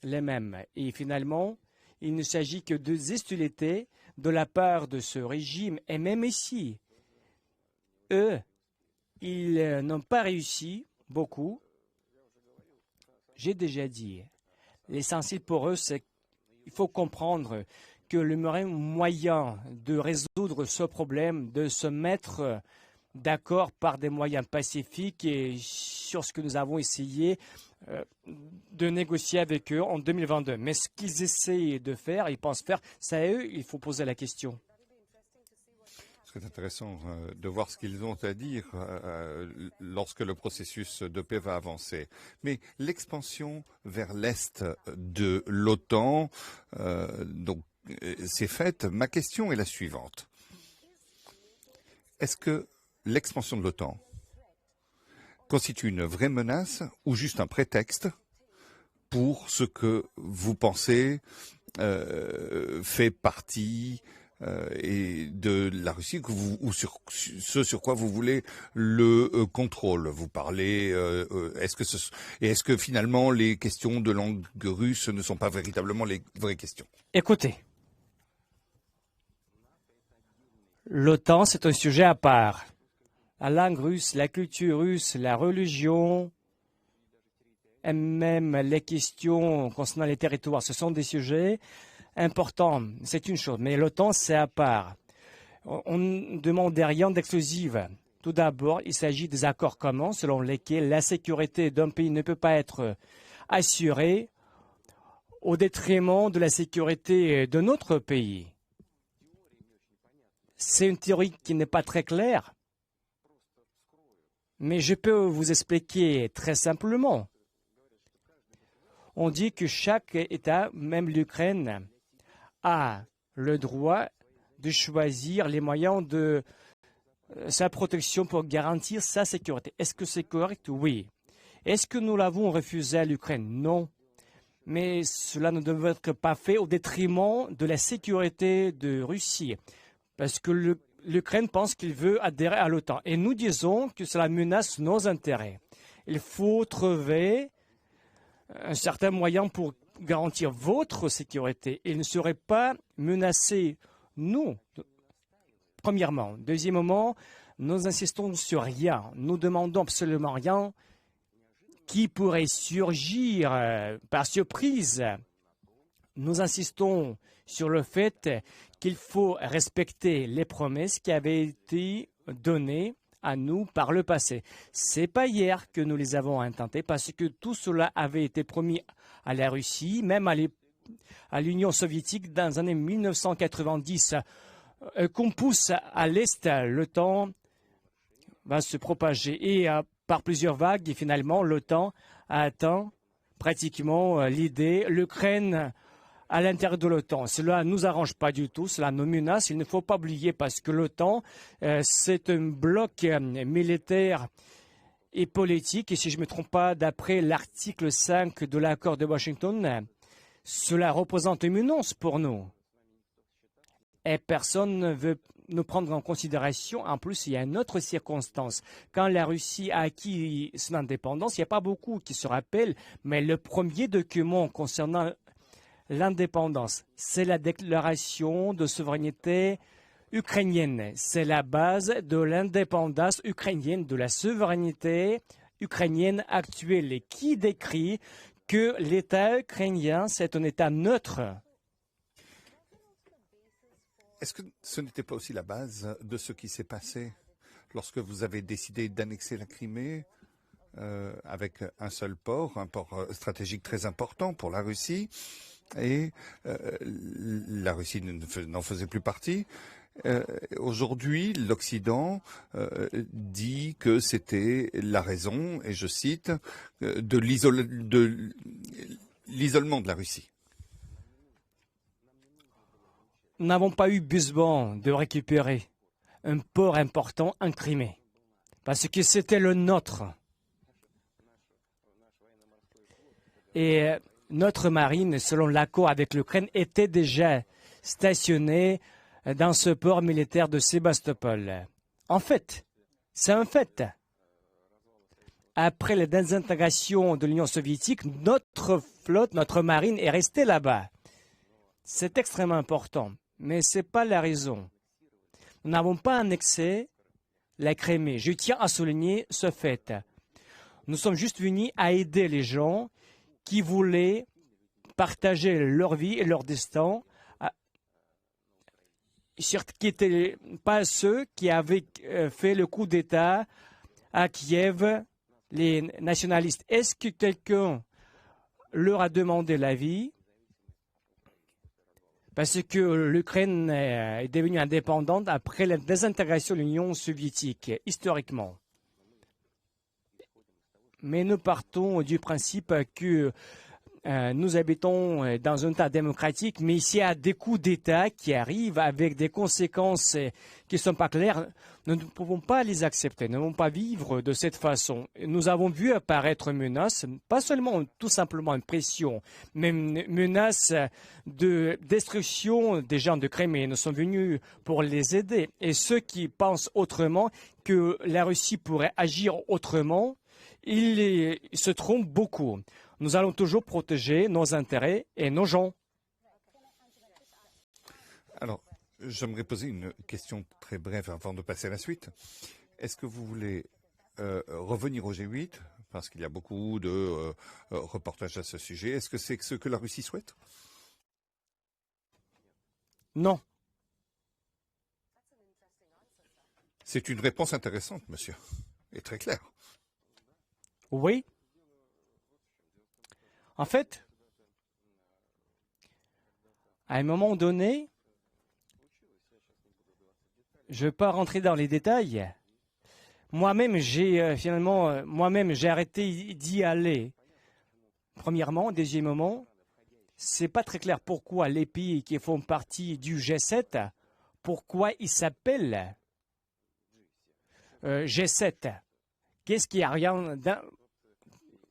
les mêmes. Et finalement, il ne s'agit que de hostilités de la part de ce régime. Et même ici, eux, ils n'ont pas réussi beaucoup. J'ai déjà dit, l'essentiel pour eux, c'est qu'il faut comprendre que le meilleur moyen de résoudre ce problème, de se mettre d'accord par des moyens pacifiques et sur ce que nous avons essayé de négocier avec eux en 2022. Mais ce qu'ils essayent de faire, ils pensent faire, c'est à eux, il faut poser la question. C'est intéressant de voir ce qu'ils ont à dire lorsque le processus de paix va avancer. Mais l'expansion vers l'est de l'OTAN, donc c'est faite. Ma question est la suivante. Est-ce que l'expansion de l'OTAN constitue une vraie menace ou juste un prétexte pour ce que vous pensez fait partie et de la Russie ou sur ce sur quoi vous voulez le contrôle? Vous parlez, est-ce que finalement les questions de langue russe ne sont pas véritablement les vraies questions? Écoutez, l'OTAN, c'est un sujet à part. La langue russe, la culture russe, la religion, et même les questions concernant les territoires, ce sont des sujets importants. C'est une chose, mais l'OTAN, c'est à part. On ne demande rien d'exclusif. Tout d'abord, il s'agit des accords communs selon lesquels la sécurité d'un pays ne peut pas être assurée au détriment de la sécurité d'un autre pays. C'est une théorie qui n'est pas très claire, mais je peux vous expliquer très simplement. On dit que chaque État, même l'Ukraine, a le droit de choisir les moyens de sa protection pour garantir sa sécurité. Est-ce que c'est correct? Oui. Est-ce que nous l'avons refusé à l'Ukraine? Non. Mais cela ne devrait être pas fait au détriment de la sécurité de Russie. Parce que l'Ukraine pense qu'il veut adhérer à l'OTAN. Et nous disons que cela menace nos intérêts. Il faut trouver un certain moyen pour garantir votre sécurité. Il ne serait pas menacé, nous, premièrement. Deuxièmement, nous insistons sur rien. Nous demandons absolument rien qui pourrait surgir par surprise. Nous insistons sur le fait qu'il faut respecter les promesses qui avaient été données à nous par le passé. Ce n'est pas hier que nous les avons intentés parce que tout cela avait été promis à la Russie, même à l'Union soviétique dans les années 1990. Qu'on pousse à l'Est, le temps va se propager et par plusieurs vagues et finalement l'OTAN a atteint pratiquement l'idée, l'Ukraine à l'intérieur de l'OTAN. Cela ne nous arrange pas du tout, cela nous menace. Il ne faut pas oublier parce que l'OTAN, c'est un bloc militaire et politique. Et si je ne me trompe pas, d'après l'article 5 de l'accord de Washington, cela représente une menace pour nous. Et personne ne veut nous prendre en considération. En plus, il y a une autre circonstance. Quand la Russie a acquis son indépendance, il n'y a pas beaucoup qui se rappellent, mais le premier document concernant l'indépendance, c'est la déclaration de souveraineté ukrainienne. C'est la base de l'indépendance ukrainienne, de la souveraineté ukrainienne actuelle, et qui décrit que l'État ukrainien, c'est un État neutre. Est-ce que ce n'était pas aussi la base de ce qui s'est passé lorsque vous avez décidé d'annexer la Crimée avec un seul port, un port stratégique très important pour la Russie, et la Russie n'en faisait plus partie. Aujourd'hui, l'Occident dit que c'était la raison, et je cite, de l'isolement de la Russie. Nous n'avons pas eu besoin de récupérer un port important en Crimée, parce que c'était le nôtre. Et notre marine, selon l'accord avec l'Ukraine, était déjà stationnée dans ce port militaire de Sébastopol. En fait, c'est un fait. Après la désintégration de l'Union soviétique, notre flotte, notre marine est restée là-bas. C'est extrêmement important, mais ce n'est pas la raison. Nous n'avons pas annexé la Crimée. Je tiens à souligner ce fait. Nous sommes juste venus à aider les gens qui voulaient partager leur vie et leur destin, qui n'étaient pas ceux qui avaient fait le coup d'État à Kiev, les nationalistes. Est-ce que quelqu'un leur a demandé la vie parce que l'Ukraine est devenue indépendante après la désintégration de l'Union soviétique, historiquement? Mais nous partons du principe que nous habitons dans un État démocratique, mais s'il y a des coups d'État qui arrivent avec des conséquences qui ne sont pas claires, nous ne pouvons pas les accepter, nous ne pouvons pas vivre de cette façon. Nous avons vu apparaître une menace, pas seulement tout simplement une pression, mais une menace de destruction des gens de Crimée. Nous sommes venus pour les aider. Et ceux qui pensent autrement, que la Russie pourrait agir autrement, ils se trompent beaucoup. Nous allons toujours protéger nos intérêts et nos gens. Alors, j'aimerais poser une question très brève avant de passer à la suite. Est-ce que vous voulez revenir au G8 ? Parce qu'il y a beaucoup de reportages à ce sujet. Est-ce que c'est ce que la Russie souhaite ? Non. C'est une réponse intéressante, monsieur, et très claire. Oui. En fait, à un moment donné, je ne vais pas rentrer dans les détails. Moi-même, j'ai arrêté d'y aller. Premièrement, deuxièmement, c'est pas très clair pourquoi les pays qui font partie du G7, pourquoi ils s'appellent G7. Qu'est-ce qu'il y a rien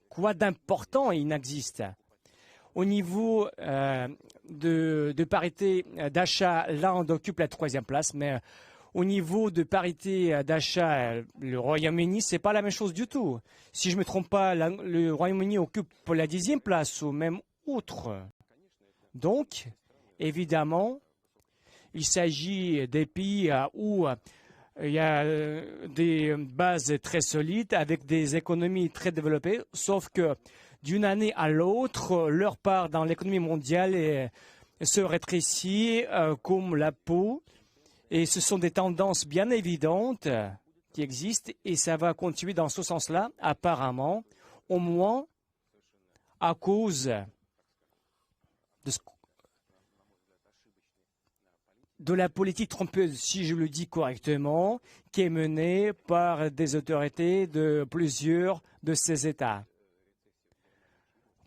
quoi d'important il n'existe? Au niveau de parité d'achat, l'Inde occupe la 3e place, mais Au niveau de parité d'achat, le Royaume-Uni, c'est pas la même chose du tout. Si je me trompe pas, le Royaume-Uni occupe la 10e place ou même outre. Donc, évidemment, il s'agit des pays où il y a des bases très solides avec des économies très développées, sauf que d'une année à l'autre, leur part dans l'économie mondiale se rétrécit comme la peau. Et ce sont des tendances bien évidentes qui existent et ça va continuer dans ce sens-là, apparemment, au moins à cause de la politique trompeuse, si je le dis correctement, qui est menée par des autorités de plusieurs de ces États.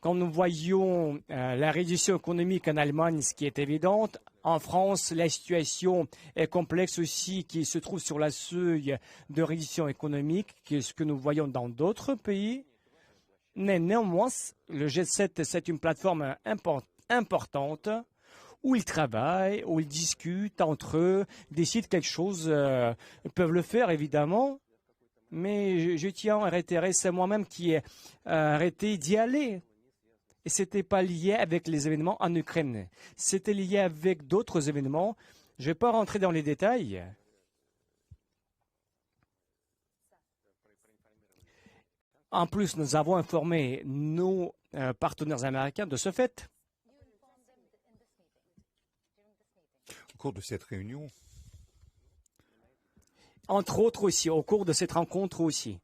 Quand nous voyons la réduction économique en Allemagne, ce qui est évident, en France, la situation est complexe aussi, qui se trouve sur la seuil de réduction économique, qui est ce que nous voyons dans d'autres pays. Mais néanmoins, le G7, c'est une plateforme importante où ils travaillent, où ils discutent entre eux, décident quelque chose. Ils peuvent le faire, évidemment, mais je tiens à réitérer, c'est moi-même qui ai arrêté d'y aller. Et ce n'était pas lié avec les événements en Ukraine. C'était lié avec d'autres événements. Je ne vais pas rentrer dans les détails. En plus, nous avons informé nos partenaires américains de ce fait. Au cours de cette réunion, entre autres aussi, au cours de cette rencontre aussi.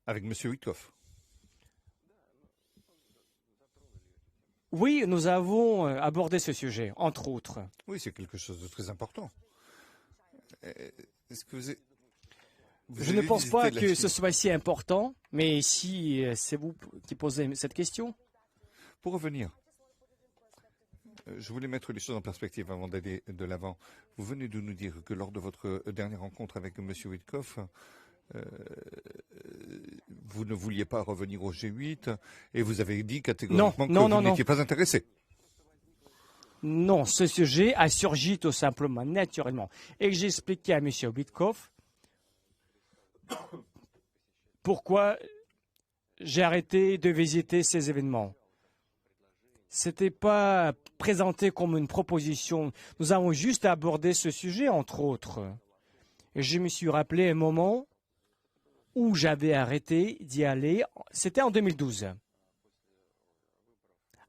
Avec M. Witkoff. Oui, nous avons abordé ce sujet, entre autres. Oui, c'est quelque chose de très important. Est-ce que je ne pense pas que ce soit si important, mais si c'est vous qui posez cette question. Pour revenir, je voulais mettre les choses en perspective avant d'aller de l'avant. Vous venez de nous dire que lors de votre dernière rencontre avec M. Witkoff, vous ne vouliez pas revenir au G8 et vous avez dit catégoriquement que vous n'étiez pas intéressé. Non, ce sujet a surgi tout simplement, naturellement. Et j'ai expliqué à M. Witkoff pourquoi j'ai arrêté de visiter ces événements. Ce n'était pas présenté comme une proposition. Nous avons juste abordé ce sujet, entre autres. Et je me suis rappelé un moment où j'avais arrêté d'y aller. C'était en 2012.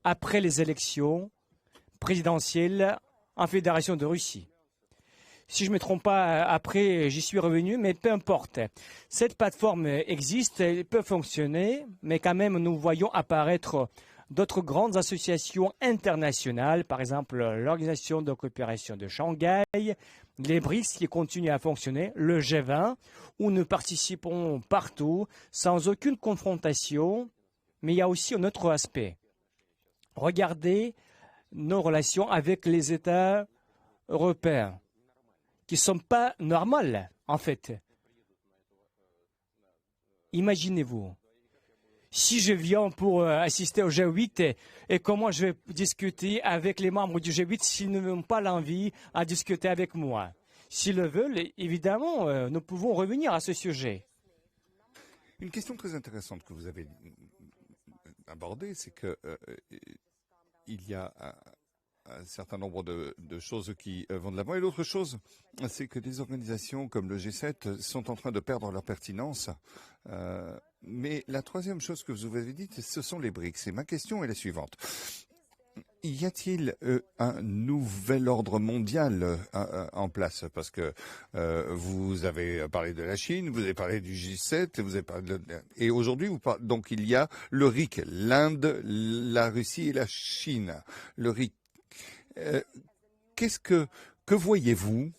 Après les élections présidentielles en Fédération de Russie. Si je ne me trompe pas, après, j'y suis revenu, mais peu importe. Cette plateforme existe, elle peut fonctionner, mais quand même, nous voyons apparaître d'autres grandes associations internationales, par exemple l'Organisation de coopération de Shanghai, les BRICS qui continuent à fonctionner, le G20, où nous participons partout, sans aucune confrontation, mais il y a aussi un autre aspect. Regardez nos relations avec les États européens, qui ne sont pas normales, en fait. Imaginez-vous. Si je viens pour assister au G8 et comment je vais discuter avec les membres du G8 s'ils n'ont pas l'envie à discuter avec moi. S'ils le veulent, évidemment, nous pouvons revenir à ce sujet. Une question très intéressante que vous avez abordée, c'est que il y a un certain nombre de choses qui vont de l'avant. Et l'autre chose, c'est que des organisations comme le G7 sont en train de perdre leur pertinence. Mais la troisième chose que vous avez dite, ce sont les BRICS. Et ma question est la suivante. Y a-t-il un nouvel ordre mondial en place? Parce que vous avez parlé de la Chine, vous avez parlé du G7, vous avez parlé et aujourd'hui, donc il y a le RIC, l'Inde, la Russie et la Chine. Le RIC. Que voyez-vous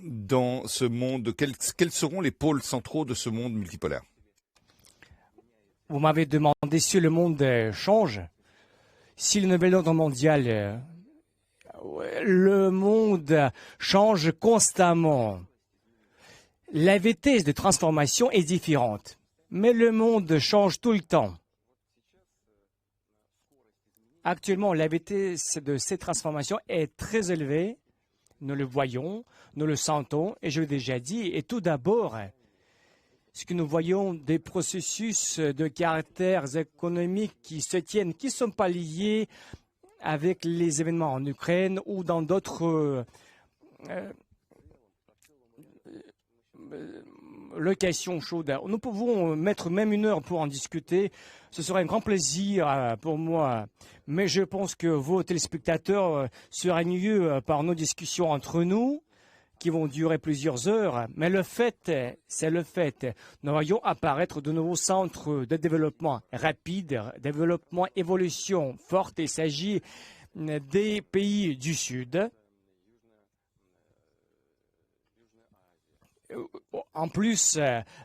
dans ce monde? Quels seront les pôles centraux de ce monde multipolaire? Vous m'avez demandé si le monde change. Si le nouvel ordre mondial, le monde change constamment. La vitesse de transformation est différente, mais le monde change tout le temps. Actuellement, la vitesse de ces transformations est très élevée. Nous le voyons, nous le sentons, et je l'ai déjà dit. Et tout d'abord, ce que nous voyons des processus de caractère économique qui se tiennent, qui ne sont pas liés avec les événements en Ukraine ou dans d'autres locations chaudes. Nous pouvons mettre même 1 heure pour en discuter. Ce serait un grand plaisir pour moi. Mais je pense que vos téléspectateurs seraient mieux par nos discussions entre nous, qui vont durer plusieurs heures. Mais le fait, c'est le fait. Nous voyons apparaître de nouveaux centres de développement rapide, développement, évolution forte. Il s'agit des pays du Sud. En plus,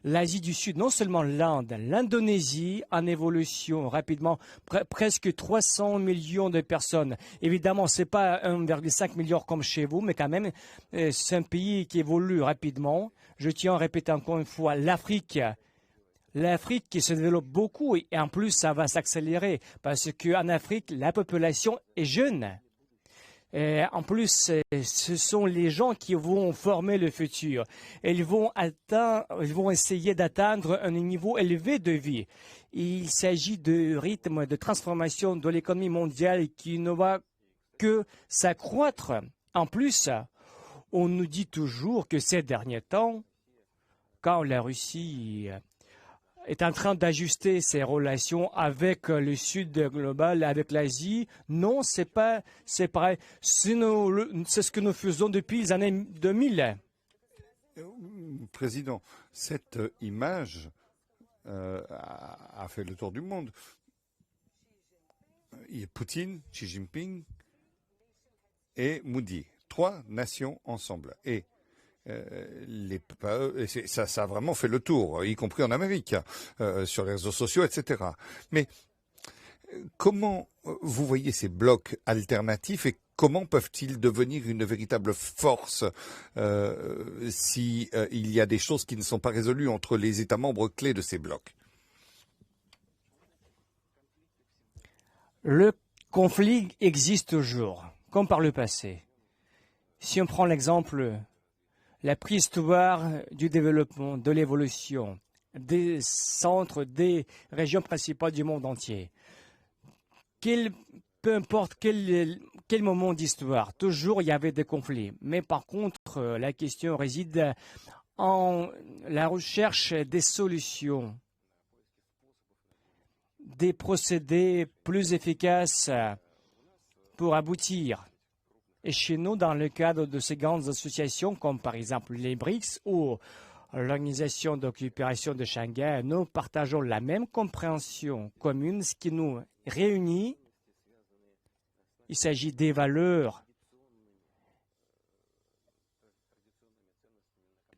l'Asie du Sud, non seulement l'Inde, l'Indonésie en évolution rapidement, presque 300 millions de personnes. Évidemment, ce n'est pas 1,5 milliard comme chez vous, mais quand même, c'est un pays qui évolue rapidement. Je tiens à répéter encore une fois, l'Afrique qui se développe beaucoup et en plus, ça va s'accélérer parce qu'en Afrique, la population est jeune. Et en plus, ce sont les gens qui vont former le futur. Ils vont essayer d'atteindre un niveau élevé de vie. Il s'agit de rythme de transformation de l'économie mondiale qui ne va que s'accroître. En plus, on nous dit toujours que ces derniers temps, quand la Russie est en train d'ajuster ses relations avec le Sud global, avec l'Asie. Non, c'est pareil. C'est ce que nous faisons depuis les années 2000. Président, cette image a fait le tour du monde. Il y a Poutine, Xi Jinping et Modi. 3 nations ensemble. Et ça a vraiment fait le tour, y compris en Amérique, sur les réseaux sociaux, etc. Mais comment vous voyez ces blocs alternatifs et comment peuvent-ils devenir une véritable force si il y a des choses qui ne sont pas résolues entre les États membres clés de ces blocs? Le conflit existe toujours, comme par le passé. Si on prend l'exemple la préhistoire du développement, de l'évolution, des centres, des régions principales du monde entier. Peu importe quel moment d'histoire, toujours il y avait des conflits. Mais par contre, la question réside en la recherche des solutions, des procédés plus efficaces pour aboutir. Et chez nous, dans le cadre de ces grandes associations, comme par exemple les BRICS ou l'Organisation de coopération de Shanghai, nous partageons la même compréhension commune. Ce qui nous réunit, il s'agit des valeurs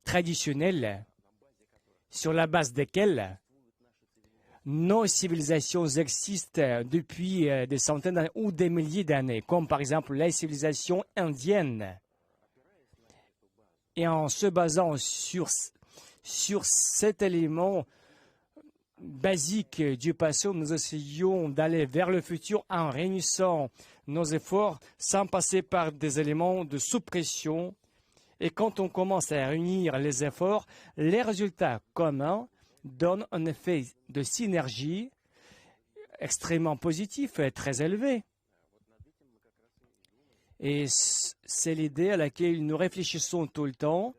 traditionnelles sur la base desquelles nos civilisations existent depuis des centaines d'années ou des milliers d'années, comme par exemple la civilisation indienne. Et en se basant sur cet élément basique du passé, nous essayons d'aller vers le futur en réunissant nos efforts sans passer par des éléments de sous-pression. Et quand on commence à réunir les efforts, les résultats communs donne un effet de synergie extrêmement positif et très élevé. Et c'est l'idée à laquelle nous réfléchissons tout le temps.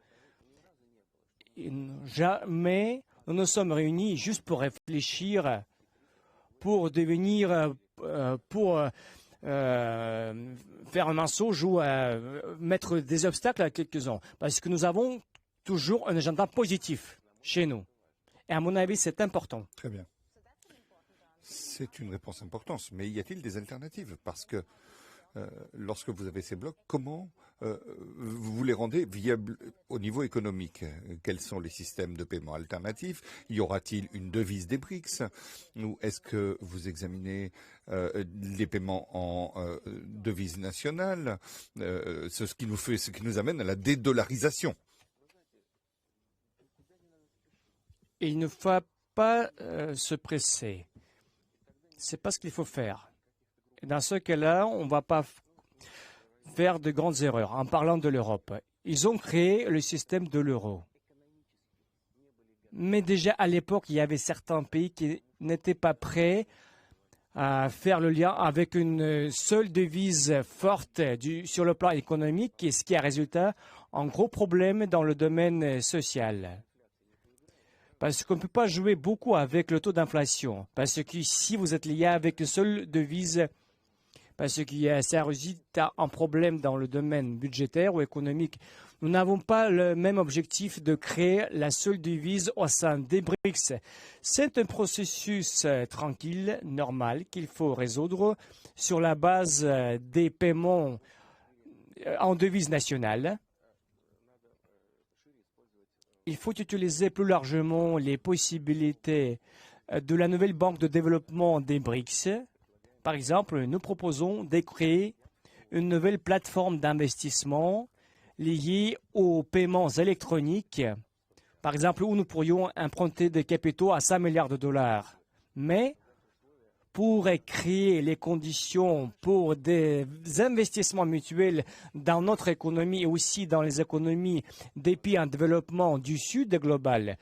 Jamais nous nous sommes réunis juste pour réfléchir, pour devenir, pour faire un mensonge ou mettre des obstacles à quelques-uns. Parce que nous avons toujours un agenda positif chez nous. Et à mon avis, c'est important. Très bien. C'est une réponse importante. Mais y a-t-il des alternatives? Parce que lorsque vous avez ces blocs, comment vous les rendez viables au niveau économique? Quels sont les systèmes de paiement alternatifs? Y aura-t-il une devise des BRICS? Ou est-ce que vous examinez les paiements en devise nationale? C'est ce qui nous amène à la dédollarisation. Il ne faut pas se presser. Ce n'est pas ce qu'il faut faire. Et dans ce cas-là, on ne va pas faire de grandes erreurs en parlant de l'Europe. Ils ont créé le système de l'euro. Mais déjà à l'époque, il y avait certains pays qui n'étaient pas prêts à faire le lien avec une seule devise forte sur le plan économique, et ce qui a résulté en gros problème dans le domaine social. Parce qu'on ne peut pas jouer beaucoup avec le taux d'inflation. Parce que si vous êtes lié avec une seule devise, parce que ça résulte en problème dans le domaine budgétaire ou économique, nous n'avons pas le même objectif de créer la seule devise au sein des BRICS. C'est un processus tranquille, normal, qu'il faut résoudre sur la base des paiements en devise nationale. Il faut utiliser plus largement les possibilités de la nouvelle banque de développement des BRICS. Par exemple, nous proposons de créer une nouvelle plateforme d'investissement liée aux paiements électroniques, par exemple, où nous pourrions emprunter des capitaux à 5 milliards de dollars. Mais pour créer les conditions pour des investissements mutuels dans notre économie et aussi dans les économies des pays en développement du Sud global,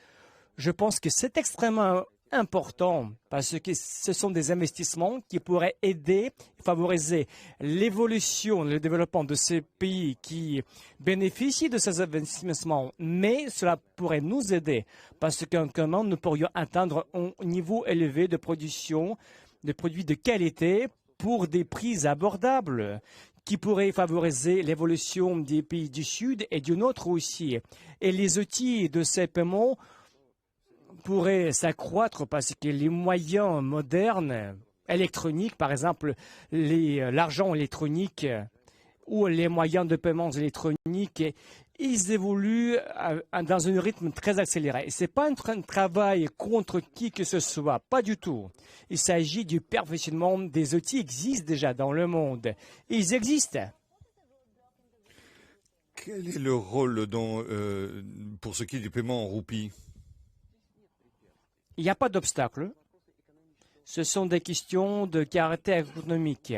je pense que c'est extrêmement important parce que ce sont des investissements qui pourraient aider, favoriser l'évolution, le développement de ces pays qui bénéficient de ces investissements, mais cela pourrait nous aider parce qu'en commun, nous pourrions atteindre un niveau élevé de production de produits de qualité pour des prix abordables qui pourraient favoriser l'évolution des pays du Sud et du Nord aussi. Et les outils de ces paiements pourraient s'accroître parce que les moyens modernes, électroniques, par exemple l'argent électronique ou les moyens de paiement électroniques, ils évoluent dans un rythme très accéléré. Ce n'est pas un travail contre qui que ce soit, pas du tout. Il s'agit du perfectionnement des outils qui existent déjà dans le monde. Ils existent. Quel est le rôle pour ce qui est du paiement en roupies? Il n'y a pas d'obstacle. Ce sont des questions de caractère économique.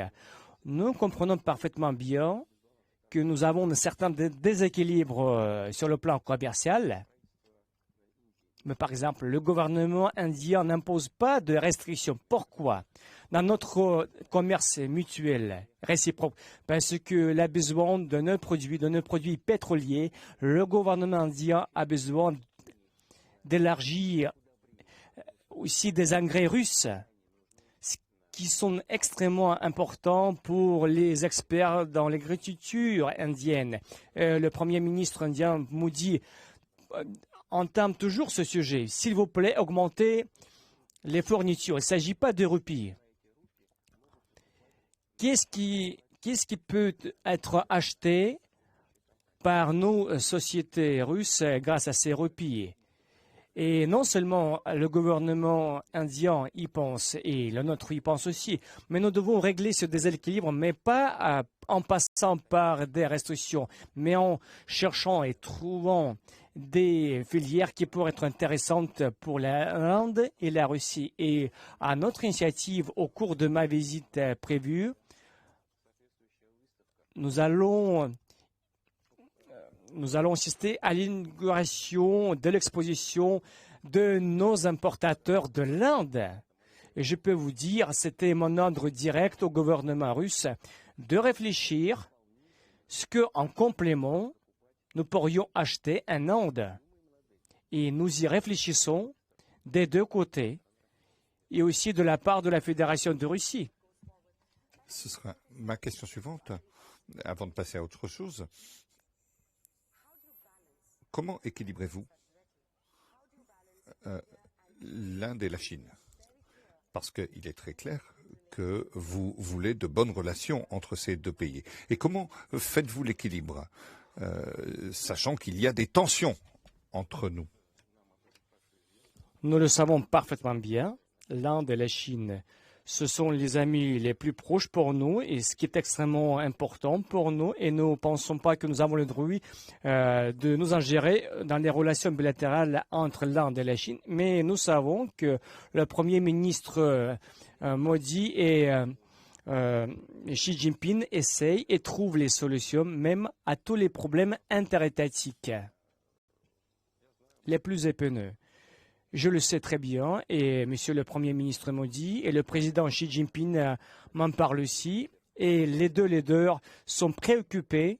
Nous comprenons parfaitement bien que nous avons un certain déséquilibre sur le plan commercial. Mais par exemple, le gouvernement indien n'impose pas de restrictions. Pourquoi? Dans notre commerce mutuel réciproque, parce qu'il a besoin de nos produits pétroliers, le gouvernement indien a besoin d'élargir aussi des engrais russes, qui sont extrêmement importants pour les experts dans l'agriculture indienne. Le Premier ministre indien Modi entame toujours ce sujet. S'il vous plaît, augmentez les fournitures. Il ne s'agit pas de roupies. Qu'est-ce qui peut être acheté par nos sociétés russes grâce à ces roupies? Et non seulement le gouvernement indien y pense, et le nôtre y pense aussi, mais nous devons régler ce déséquilibre, mais pas en passant par des restrictions, mais en cherchant et trouvant des filières qui pourraient être intéressantes pour l'Inde et la Russie. Et à notre initiative, au cours de ma visite prévue, nous allons assister à l'inauguration de l'exposition de nos importateurs de l'Inde. Et je peux vous dire, c'était mon ordre direct au gouvernement russe de réfléchir ce qu'en complément, nous pourrions acheter en Inde. Et nous y réfléchissons des deux côtés et aussi de la part de la Fédération de Russie. Ce sera ma question suivante, avant de passer à autre chose. Comment équilibrez-vous l'Inde et la Chine? Parce qu'il est très clair que vous voulez de bonnes relations entre ces deux pays. Et comment faites-vous l'équilibre, sachant qu'il y a des tensions entre nous? Nous le savons parfaitement bien. L'Inde et la Chine, ce sont les amis les plus proches pour nous et ce qui est extrêmement important pour nous. Et nous ne pensons pas que nous avons le droit de nous ingérer dans les relations bilatérales entre l'Inde et la Chine. Mais nous savons que le Premier ministre Modi est Xi Jinping essaye et trouve les solutions même à tous les problèmes interétatiques les plus épineux. Je le sais très bien et Monsieur le Premier ministre Modi et le président Xi Jinping m'en parlent aussi. Et les deux leaders sont préoccupés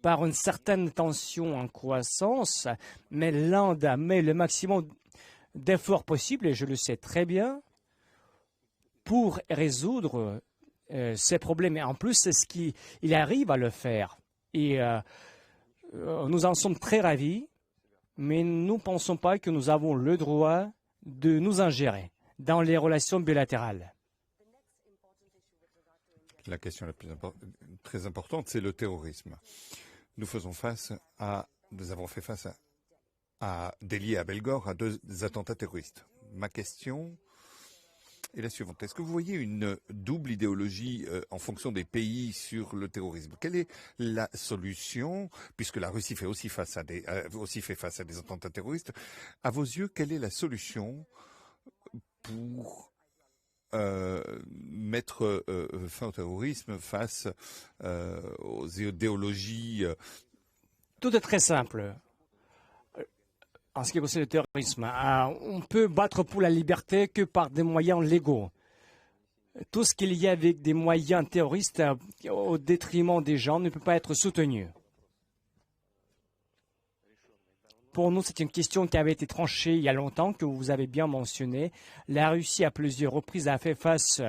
par une certaine tension en croissance, mais l'Inde met le maximum d'efforts possibles, et je le sais très bien, pour résoudre ces problèmes. Et en plus, c'est ce qu'il arrive à le faire. Et nous en sommes très ravis, mais nous ne pensons pas que nous avons le droit de nous ingérer dans les relations bilatérales. La question la plus très importante, c'est le terrorisme. Nous avons fait face à Delhi et à Belgore, à deux attentats terroristes. Ma question est la suivante. Est-ce que vous voyez une double idéologie en fonction des pays sur le terrorisme? Quelle est la solution, puisque la Russie fait aussi face à des attentats terroristes? À vos yeux, quelle est la solution pour mettre fin au terrorisme face aux idéologies? Tout est très simple. En ce qui concerne le terrorisme, on peut battre pour la liberté que par des moyens légaux. Tout ce qu'il y a avec des moyens terroristes au détriment des gens ne peut pas être soutenu. Pour nous, c'est une question qui avait été tranchée il y a longtemps, que vous avez bien mentionné. La Russie, à plusieurs reprises, a fait face,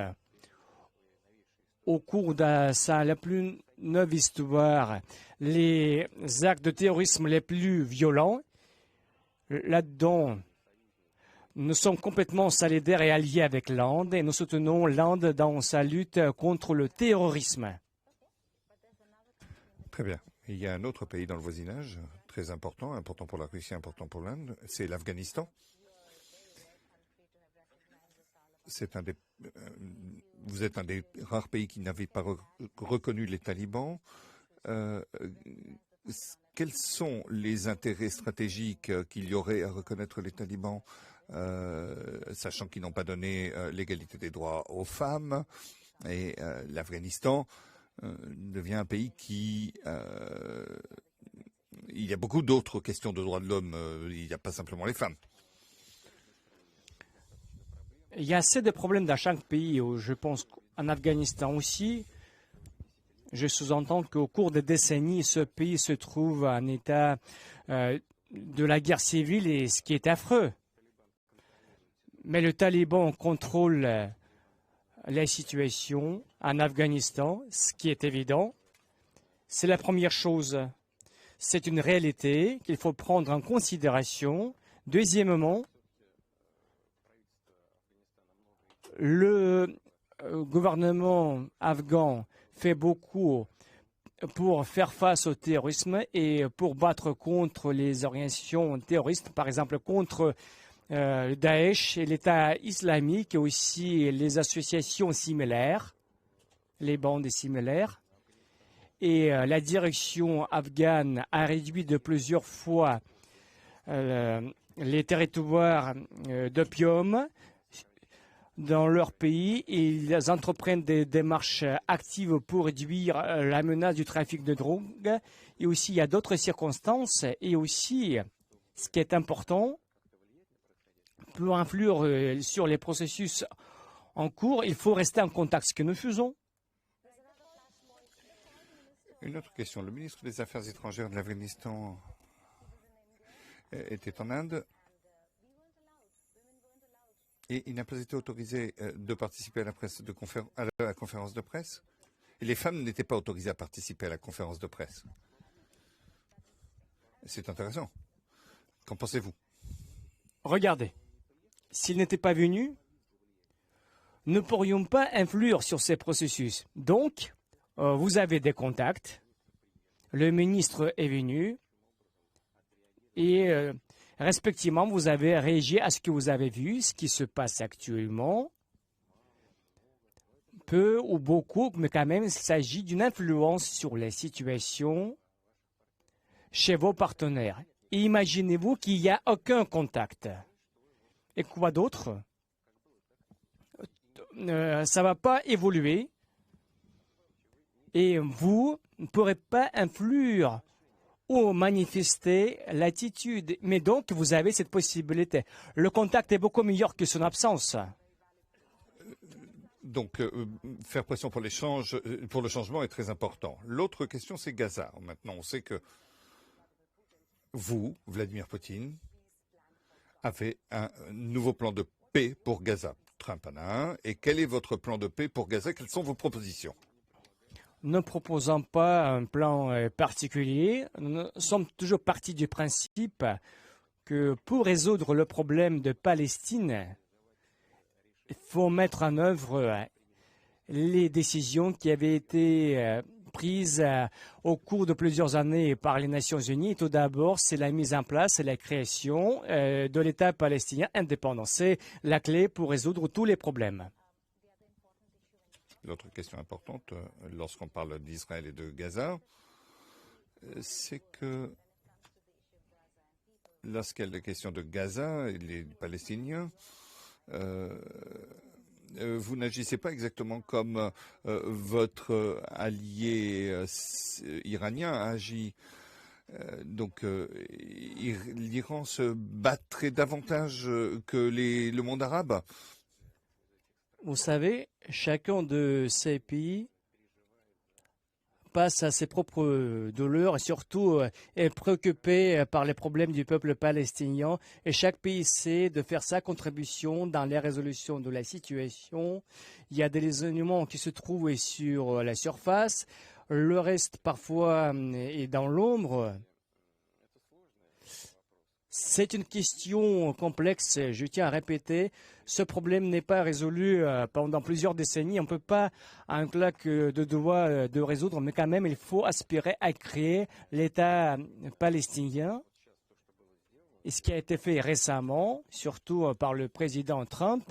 au cours de la plus neuve histoire, les actes de terrorisme les plus violents. Là-dedans, nous sommes complètement solidaires et alliés avec l'Inde et nous soutenons l'Inde dans sa lutte contre le terrorisme. Très bien. Il y a un autre pays dans le voisinage, très important pour la Russie, important pour l'Inde, c'est l'Afghanistan. Vous êtes un des rares pays qui n'avait pas reconnu les talibans. Quels sont les intérêts stratégiques qu'il y aurait à reconnaître les talibans, sachant qu'ils n'ont pas donné l'égalité des droits aux femmes, et l'Afghanistan devient un pays qui... il y a beaucoup d'autres questions de droits de l'homme, il n'y a pas simplement les femmes. Il y a assez de problèmes dans chaque pays, je pense qu'en Afghanistan aussi. Je sous-entends qu'au cours des décennies, ce pays se trouve en état de la guerre civile, et ce qui est affreux. Mais le Taliban contrôle la situation en Afghanistan, ce qui est évident. C'est la première chose. C'est une réalité qu'il faut prendre en considération. Deuxièmement, le gouvernement afghan fait beaucoup pour faire face au terrorisme et pour battre contre les organisations terroristes, par exemple contre Daesh et l'État islamique, et aussi les associations similaires, les bandes similaires. Et la direction afghane a réduit de plusieurs fois les territoires d'opium dans leur pays, et ils entreprennent des démarches actives pour réduire la menace du trafic de drogue. Et aussi, il y a d'autres circonstances. Et aussi, ce qui est important, pour influer sur les processus en cours, il faut rester en contact, ce que nous faisons. Une autre question. Le ministre des Affaires étrangères de l'Afghanistan était en Inde. Et il n'a pas été autorisé de participer à la conférence de presse. Et les femmes n'étaient pas autorisées à participer à la conférence de presse. C'est intéressant. Qu'en pensez-vous? Regardez, s'ils n'étaient pas venus, nous ne pourrions pas influer sur ces processus. Donc, vous avez des contacts. Le ministre est venu et... respectivement, vous avez réagi à ce que vous avez vu, ce qui se passe actuellement. Peu ou beaucoup, mais quand même, il s'agit d'une influence sur les situations chez vos partenaires. Et imaginez-vous qu'il n'y a aucun contact. Et quoi d'autre? ça va pas évoluer et vous ne pourrez pas influer ou manifester l'attitude. Mais donc, vous avez cette possibilité. Le contact est beaucoup meilleur que son absence. Donc, faire pression pour le changement est très important. L'autre question, c'est Gaza. Maintenant, on sait que vous, Vladimir Poutine, avez un nouveau plan de paix pour Gaza. Trump en a un. Et quel est votre plan de paix pour Gaza? Quelles sont vos propositions? Ne proposons pas un plan particulier. Nous sommes toujours partis du principe que pour résoudre le problème de Palestine, il faut mettre en œuvre les décisions qui avaient été prises au cours de plusieurs années par les Nations Unies. Tout d'abord, c'est la mise en place et la création de l'État palestinien indépendant. C'est la clé pour résoudre tous les problèmes. L'autre question importante, lorsqu'on parle d'Israël et de Gaza, c'est que lorsqu'il y a la question de Gaza et les Palestiniens, vous n'agissez pas exactement comme votre allié iranien a agi. Donc l'Iran se battrait davantage que le monde arabe. Vous savez, chacun de ces pays passe à ses propres douleurs et surtout est préoccupé par les problèmes du peuple palestinien. Et chaque pays essaie de faire sa contribution dans les résolutions de la situation. Il y a des éléments qui se trouvent sur la surface. Le reste, parfois, est dans l'ombre. C'est une question complexe, je tiens à répéter. Ce problème n'est pas résolu pendant plusieurs décennies. On ne peut pas, à un claque de doigts, de résoudre, mais quand même, il faut aspirer à créer l'État palestinien. Et ce qui a été fait récemment, surtout par le président Trump,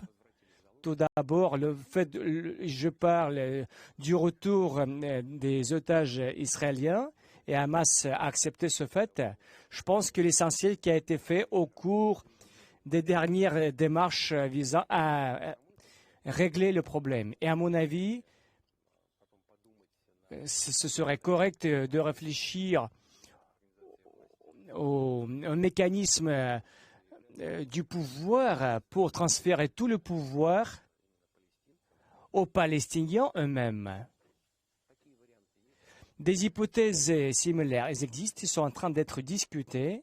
tout d'abord, je parle du retour des otages israéliens. Et Hamas a accepté ce fait. Je pense que l'essentiel qui a été fait au cours des dernières démarches visant à régler le problème. Et à mon avis, ce serait correct de réfléchir au mécanisme du pouvoir pour transférer tout le pouvoir aux Palestiniens eux-mêmes. Des hypothèses similaires existent, ils sont en train d'être discutées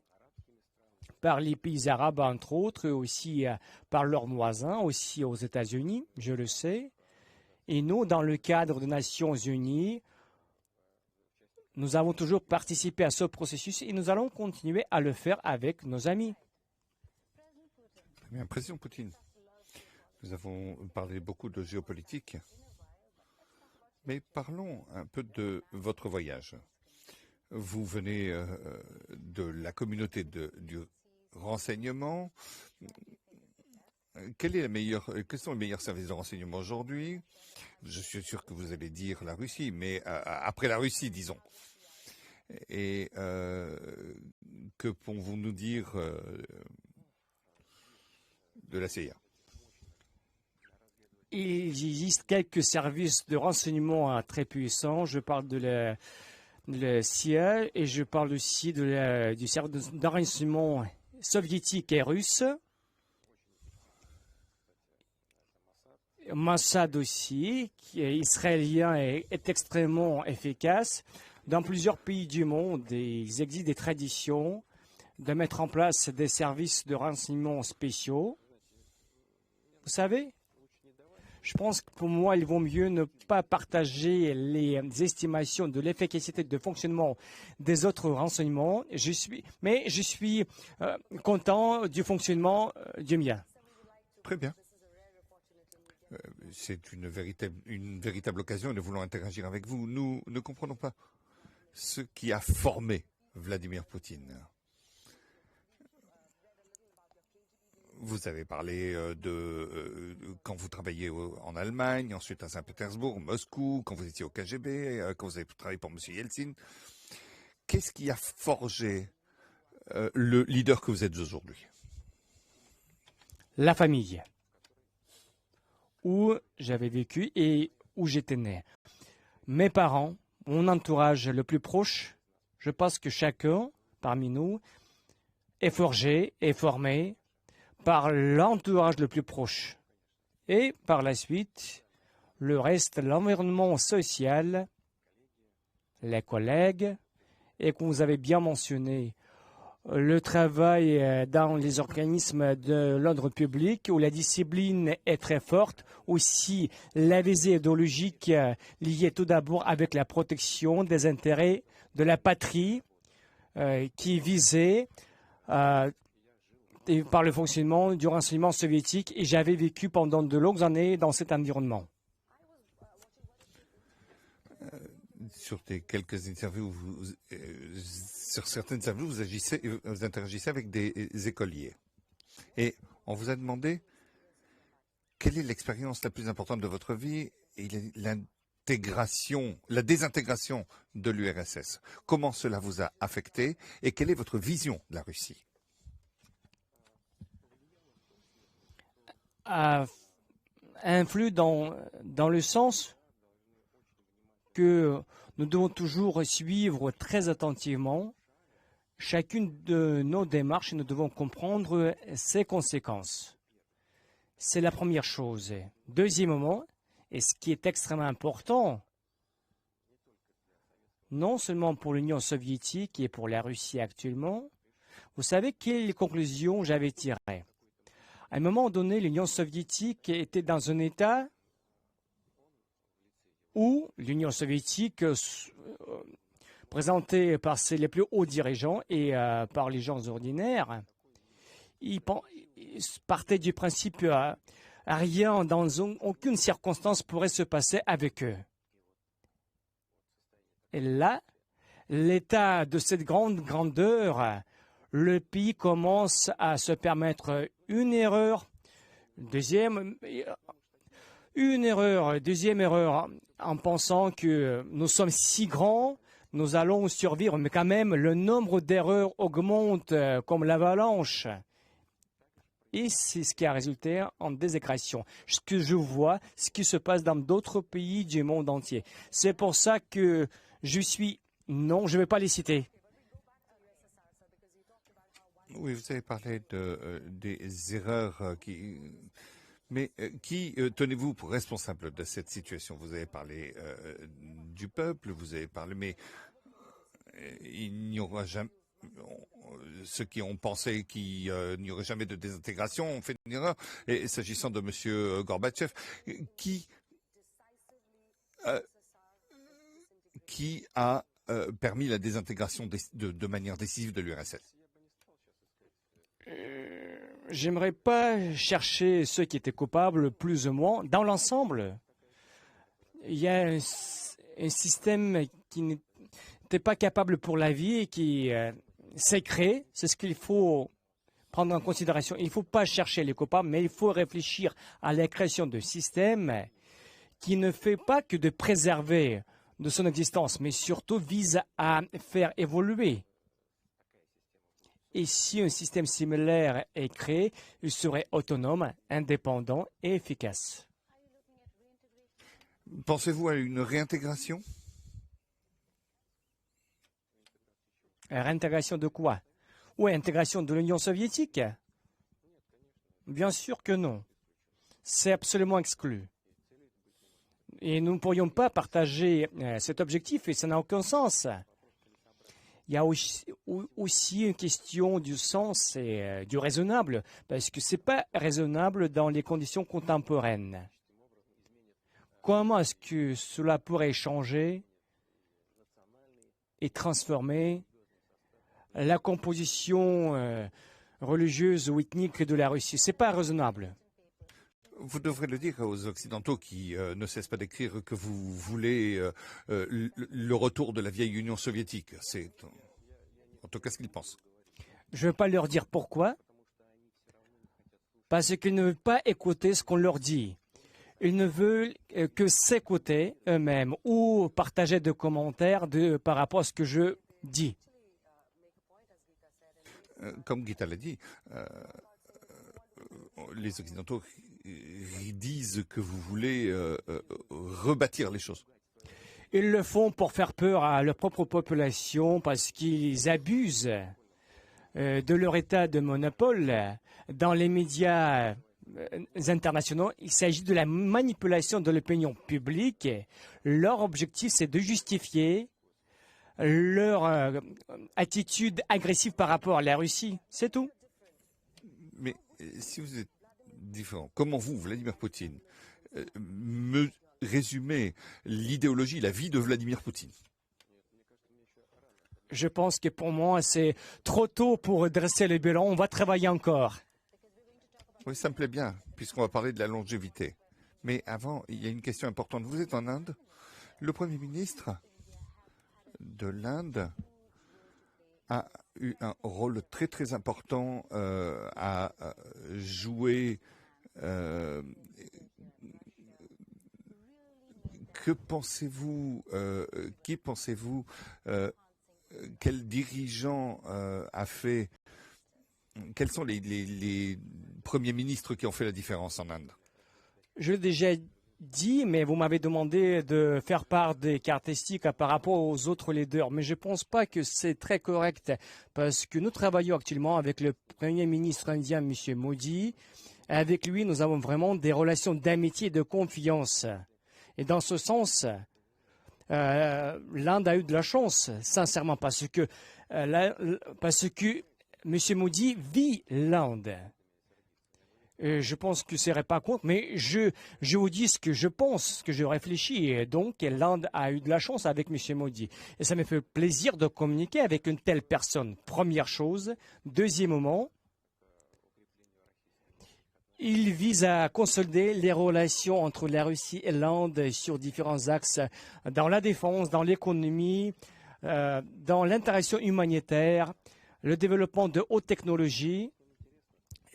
par les pays arabes, entre autres, et aussi par leurs voisins, aussi aux États-Unis, je le sais. Et nous, dans le cadre des Nations Unies, nous avons toujours participé à ce processus et nous allons continuer à le faire avec nos amis. Bien, Président Poutine, nous avons parlé beaucoup de géopolitique. Mais parlons un peu de votre voyage. Vous venez de la communauté du renseignement. Quels sont les meilleurs services de renseignement aujourd'hui? Je suis sûr que vous allez dire la Russie, mais après la Russie, disons. Et que pouvons-vous nous dire de la CIA? Il existe quelques services de renseignement très puissants. Je parle de la CIA et je parle aussi du service de renseignement soviétique et russe. Mossad aussi, qui est israélien et est extrêmement efficace. Dans plusieurs pays du monde, il existe des traditions de mettre en place des services de renseignement spéciaux. Vous savez? Je pense que pour moi, il vaut mieux ne pas partager les estimations de l'efficacité de fonctionnement des autres renseignements. Mais je suis content du fonctionnement du mien. Très bien. C'est une véritable occasion et nous voulons interagir avec vous. Nous ne comprenons pas ce qui a formé Vladimir Poutine. Vous avez parlé de quand vous travailliez en Allemagne, ensuite à Saint-Pétersbourg, Moscou, quand vous étiez au KGB, quand vous avez travaillé pour M. Yeltsin. Qu'est-ce qui a forgé le leader que vous êtes aujourd'hui? La famille. où j'avais vécu et où j'étais né. Mes parents, mon entourage le plus proche, je pense que chacun parmi nous est forgé et formé par l'entourage le plus proche. Et par la suite, le reste, l'environnement social, les collègues, et que vous avez bien mentionné, le travail dans les organismes de l'ordre public où la discipline est très forte, aussi la visée idéologique liée tout d'abord avec la protection des intérêts de la patrie qui visait par le fonctionnement du renseignement soviétique et j'avais vécu pendant de longues années dans cet environnement. Sur quelques interviews, sur certaines interviews, vous interagissez avec des écoliers. Et on vous a demandé quelle est l'expérience la plus importante de votre vie et la désintégration de l'URSS. Comment cela vous a affecté et quelle est votre vision de la Russie? Influe dans le sens que nous devons toujours suivre très attentivement chacune de nos démarches et nous devons comprendre ses conséquences. C'est la première chose. Deuxièmement, et ce qui est extrêmement important, non seulement pour l'Union soviétique et pour la Russie actuellement, vous savez quelles conclusions j'avais tirées? À un moment donné, l'Union soviétique était dans un état où l'Union soviétique, présentée par les plus hauts dirigeants et par les gens ordinaires, ils partaient du principe que rien dans aucune circonstance pourrait se passer avec eux. Et là, l'état de cette grande grandeur, le pays commence à se permettre une erreur, deuxième erreur en pensant que nous sommes si grands, nous allons survivre, mais quand même le nombre d'erreurs augmente comme l'avalanche. Et c'est ce qui a résulté en désagression. Ce que je vois, ce qui se passe dans d'autres pays du monde entier. C'est pour ça que je suis... Non, je ne vais pas les citer. Oui, vous avez parlé des erreurs Mais qui tenez-vous pour responsable de cette situation? Vous avez parlé du peuple, vous avez parlé, mais il n'y aura jamais... Ceux qui ont pensé qu'il n'y aurait jamais de désintégration ont fait une erreur. Et s'agissant de M. Gorbatchev, qui a permis la désintégration de manière décisive de l'URSS? J'aimerais pas chercher ceux qui étaient coupables, plus ou moins. Dans l'ensemble, il y a un système qui n'était pas capable pour la vie et qui s'est créé. C'est ce qu'il faut prendre en considération. Il ne faut pas chercher les coupables, mais il faut réfléchir à la création de systèmes qui ne fait pas que de préserver de son existence, mais surtout vise à faire évoluer. Et si un système similaire est créé, il serait autonome, indépendant et efficace. Pensez-vous à une réintégration? Réintégration de quoi? Ou intégration de l'Union soviétique? Bien sûr que non. C'est absolument exclu. Et nous ne pourrions pas partager cet objectif et ça n'a aucun sens. Il y a aussi une question du sens et du raisonnable, parce que ce n'est pas raisonnable dans les conditions contemporaines. Comment est-ce que cela pourrait changer et transformer la composition religieuse ou ethnique de la Russie? Ce n'est pas raisonnable. Vous devrez le dire aux Occidentaux qui ne cessent pas d'écrire que vous voulez le retour de la vieille Union soviétique. C'est en tout cas ce qu'ils pensent. Je ne veux pas leur dire pourquoi. Parce qu'ils ne veulent pas écouter ce qu'on leur dit. Ils ne veulent que s'écouter eux-mêmes ou partager des commentaires par rapport à ce que je dis. Comme Gita l'a dit, les Occidentaux disent que vous voulez rebâtir les choses. Ils le font pour faire peur à leur propre population parce qu'ils abusent de leur état de monopole dans les médias internationaux. Il s'agit de la manipulation de l'opinion publique. Leur objectif, c'est de justifier leur attitude agressive par rapport à la Russie. C'est tout. Mais si vous êtes différent, comment vous, Vladimir Poutine, me résumez l'idéologie, la vie de Vladimir Poutine? Je pense que pour moi, c'est trop tôt pour dresser le bilan. On va travailler encore. Oui, ça me plaît bien, puisqu'on va parler de la longévité. Mais avant, il y a une question importante. Vous êtes en Inde. Le Premier ministre de l'Inde a eu un rôle très très important à jouer. Que pensez-vous, qui pensez-vous, quel dirigeant a fait, quels sont les premiers ministres qui ont fait la différence en Inde? Je l'ai déjà dit, mais vous m'avez demandé de faire part des caractéristiques par rapport aux autres leaders. Mais je ne pense pas que c'est très correct parce que nous travaillons actuellement avec le Premier ministre indien, M. Modi. Avec lui, nous avons vraiment des relations d'amitié et de confiance. Et dans ce sens, l'Inde a eu de la chance, sincèrement, parce que M. Modi vit l'Inde. Je pense que ce serait pas contre, mais je vous dis ce que je pense, ce que je réfléchis. Et donc, l'Inde a eu de la chance avec M. Modi. Et ça me fait plaisir de communiquer avec une telle personne. Première chose. Deuxièmement, il vise à consolider les relations entre la Russie et l'Inde sur différents axes, dans la défense, dans l'économie, dans l'interaction humanitaire, le développement de hautes technologies.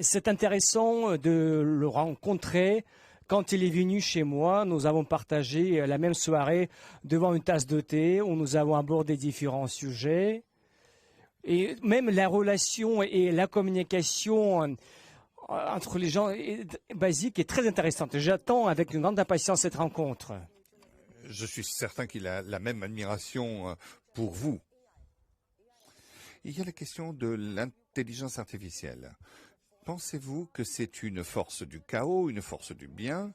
C'est intéressant de le rencontrer. Quand il est venu chez moi, nous avons partagé la même soirée devant une tasse de thé où nous avons abordé différents sujets. Et même la relation et la communication entre les gens basiques est très intéressante. J'attends avec une grande impatience cette rencontre. Je suis certain qu'il a la même admiration pour vous. Il y a la question de l'intelligence artificielle. Pensez-vous que c'est une force du chaos, une force du bien?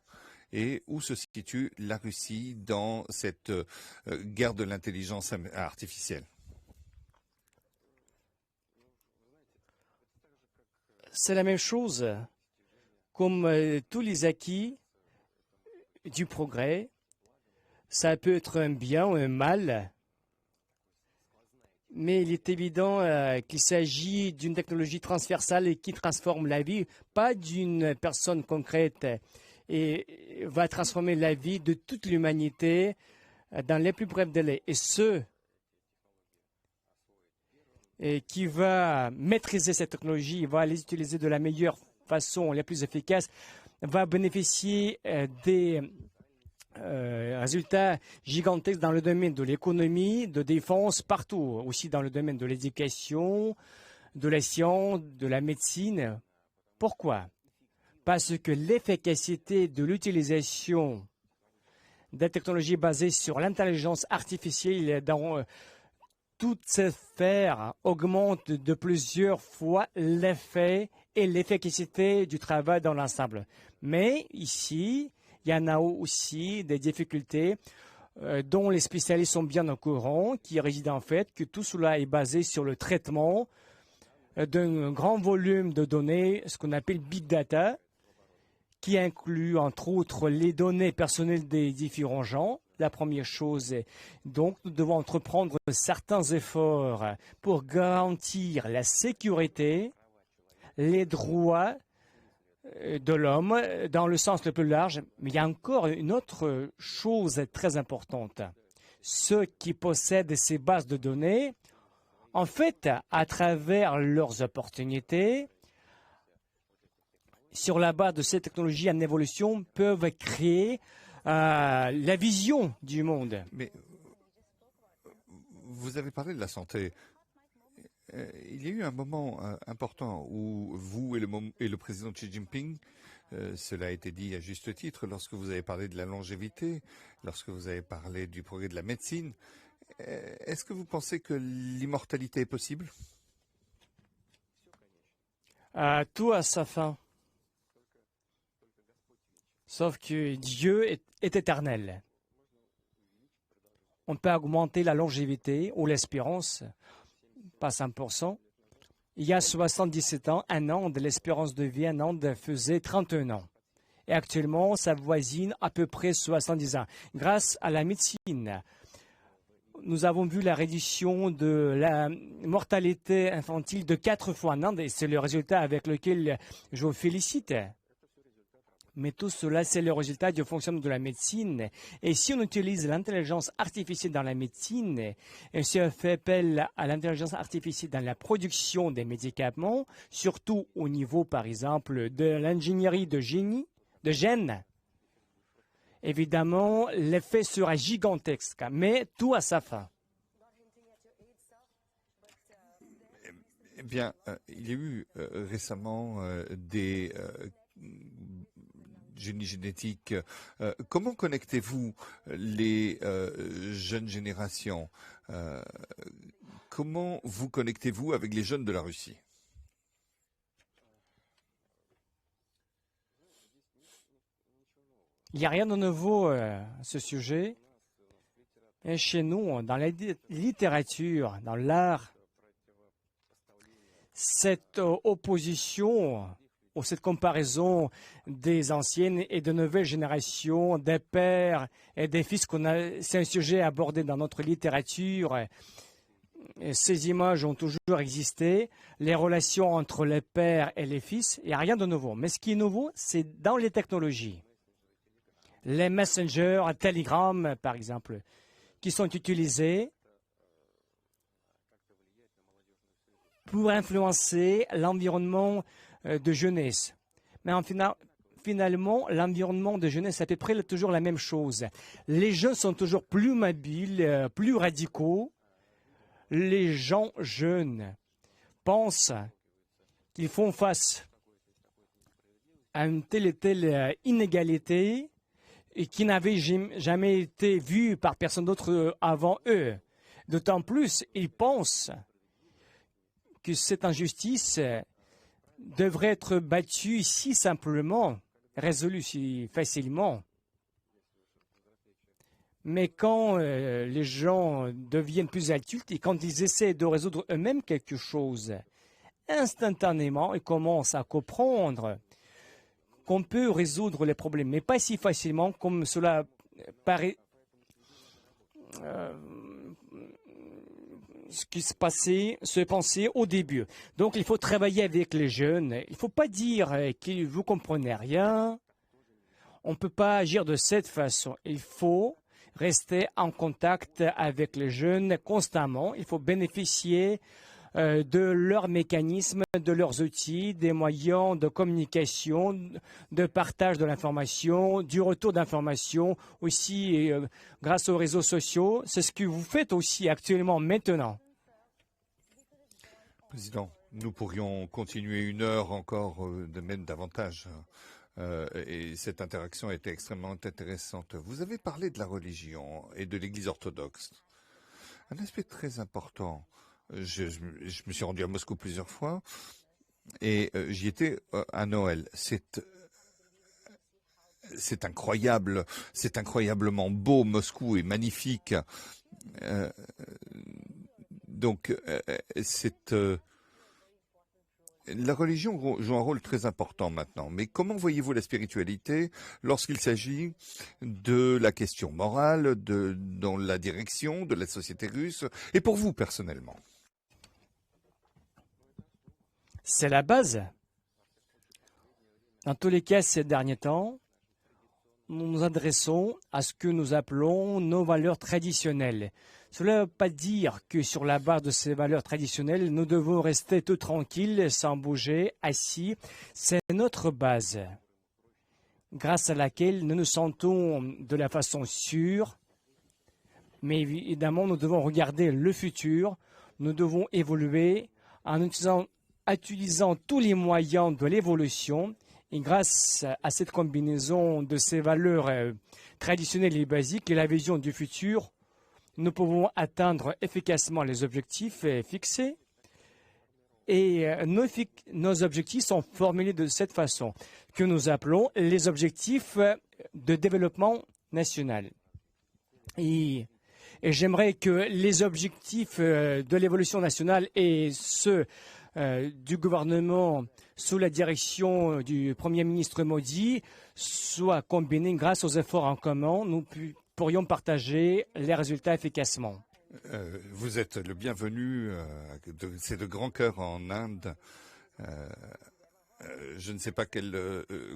Et où se situe la Russie dans cette guerre de l'intelligence artificielle? C'est la même chose. Comme tous les acquis du progrès, ça peut être un bien ou un mal. Mais il est évident qu'il s'agit d'une technologie transversale et qui transforme la vie, pas d'une personne concrète, et va transformer la vie de toute l'humanité dans les plus brefs délais. Et ceux qui va maîtriser cette technologie, va les utiliser de la meilleure façon, la plus efficace, va bénéficier des résultats gigantesques dans le domaine de l'économie, de défense, partout, aussi dans le domaine de l'éducation, de la science, de la médecine. Pourquoi? Parce que l'efficacité de l'utilisation des technologies basées sur l'intelligence artificielle dans toute cette sphère augmente de plusieurs fois l'effet et l'efficacité du travail dans l'ensemble. Mais ici, il y en a aussi des difficultés dont les spécialistes sont bien au courant, qui résident en fait que tout cela est basé sur le traitement d'un grand volume de données, ce qu'on appelle big data, qui inclut entre autres les données personnelles des différents gens. La première chose est donc nous devons entreprendre certains efforts pour garantir la sécurité, les droits de l'homme dans le sens le plus large. Mais il y a encore une autre chose très importante. Ceux qui possèdent ces bases de données, en fait, à travers leurs opportunités, sur la base de ces technologies en évolution, peuvent créer la vision du monde. Mais vous avez parlé de la santé. Il y a eu un moment important où vous et le président Xi Jinping Cela a été dit à juste titre lorsque vous avez parlé de la longévité, lorsque vous avez parlé du progrès de la médecine. Est-ce que vous pensez que l'immortalité est possible? Tout a sa fin. Sauf que Dieu est éternel. On peut augmenter la longévité ou l'espérance, pas 5%. Il y a 77 ans, un Inde, l'espérance de vie en Inde faisait 31 ans. Et actuellement, ça voisine à peu près 70 ans. Grâce à la médecine, nous avons vu la réduction de la mortalité infantile de 4 fois en Inde, et c'est le résultat avec lequel je vous félicite. Mais tout cela, c'est le résultat du fonctionnement de la médecine. Et si on utilise l'intelligence artificielle dans la médecine, et si on fait appel à l'intelligence artificielle dans la production des médicaments, surtout au niveau, par exemple, de l'ingénierie de gènes, évidemment, l'effet sera gigantesque, mais tout a sa fin. Eh bien, il y a eu récemment des génie génétique. Comment connectez-vous les jeunes générations? Comment vous connectez-vous avec les jeunes de la Russie? Il n'y a rien de nouveau à ce sujet. Et chez nous, dans la littérature, dans l'art, cette opposition ou cette comparaison des anciennes et de nouvelles générations, des pères et des fils, c'est un sujet abordé dans notre littérature. Et ces images ont toujours existé, les relations entre les pères et les fils, il n'y a rien de nouveau. Mais ce qui est nouveau, c'est dans les technologies. Les messengers, Telegram, par exemple, qui sont utilisés pour influencer l'environnement de jeunesse. Mais finalement, l'environnement de jeunesse, c'est à peu près toujours la même chose. Les jeunes sont toujours plus mobiles, plus radicaux. Les gens jeunes pensent qu'ils font face à une telle et telle inégalité et qui n'avait jamais été vue par personne d'autre avant eux. D'autant plus, ils pensent que cette injustice devrait être battue si simplement, résolue si facilement. Mais quand les gens deviennent plus adultes et quand ils essaient de résoudre eux-mêmes quelque chose, instantanément, ils commencent à comprendre qu'on peut résoudre les problèmes, mais pas si facilement comme cela paraît. Ce qui se pensait au début. Donc, il faut travailler avec les jeunes. Il ne faut pas dire que vous ne comprenez rien. On ne peut pas agir de cette façon. Il faut rester en contact avec les jeunes constamment. Il faut bénéficier de leurs mécanismes, de leurs outils, des moyens de communication, de partage de l'information, du retour d'information, aussi grâce aux réseaux sociaux. C'est ce que vous faites aussi actuellement maintenant. Président, nous pourrions continuer 1 heure encore de même davantage. Et cette interaction a été extrêmement intéressante. Vous avez parlé de la religion et de l'Église orthodoxe. Un aspect très important. Je me suis rendu à Moscou plusieurs fois et j'y étais à Noël. C'est incroyable, c'est incroyablement beau. Moscou est magnifique. Donc, la religion joue un rôle très important maintenant. Mais comment voyez-vous la spiritualité lorsqu'il s'agit de la question morale, dans la direction de la société russe, et pour vous personnellement? C'est la base. Dans tous les cas, ces derniers temps, nous nous adressons à ce que nous appelons nos valeurs traditionnelles. Cela ne veut pas dire que sur la base de ces valeurs traditionnelles, nous devons rester tout tranquilles, sans bouger, assis. C'est notre base, grâce à laquelle nous nous sentons de la façon sûre. Mais évidemment, nous devons regarder le futur. Nous devons évoluer en utilisant tous les moyens de l'évolution Et grâce à cette combinaison de ces valeurs traditionnelles et basiques et la vision du futur, nous pouvons atteindre efficacement les objectifs fixés. Et nos objectifs sont formulés de cette façon, que nous appelons les objectifs de développement national. Et j'aimerais que les objectifs de l'évolution nationale et ceux du gouvernement sous la direction du Premier ministre Modi soient combinés grâce aux efforts en commun. Nous pourrions partager les résultats efficacement. Vous êtes le bienvenu. C'est de grand cœur en Inde. Je ne sais pas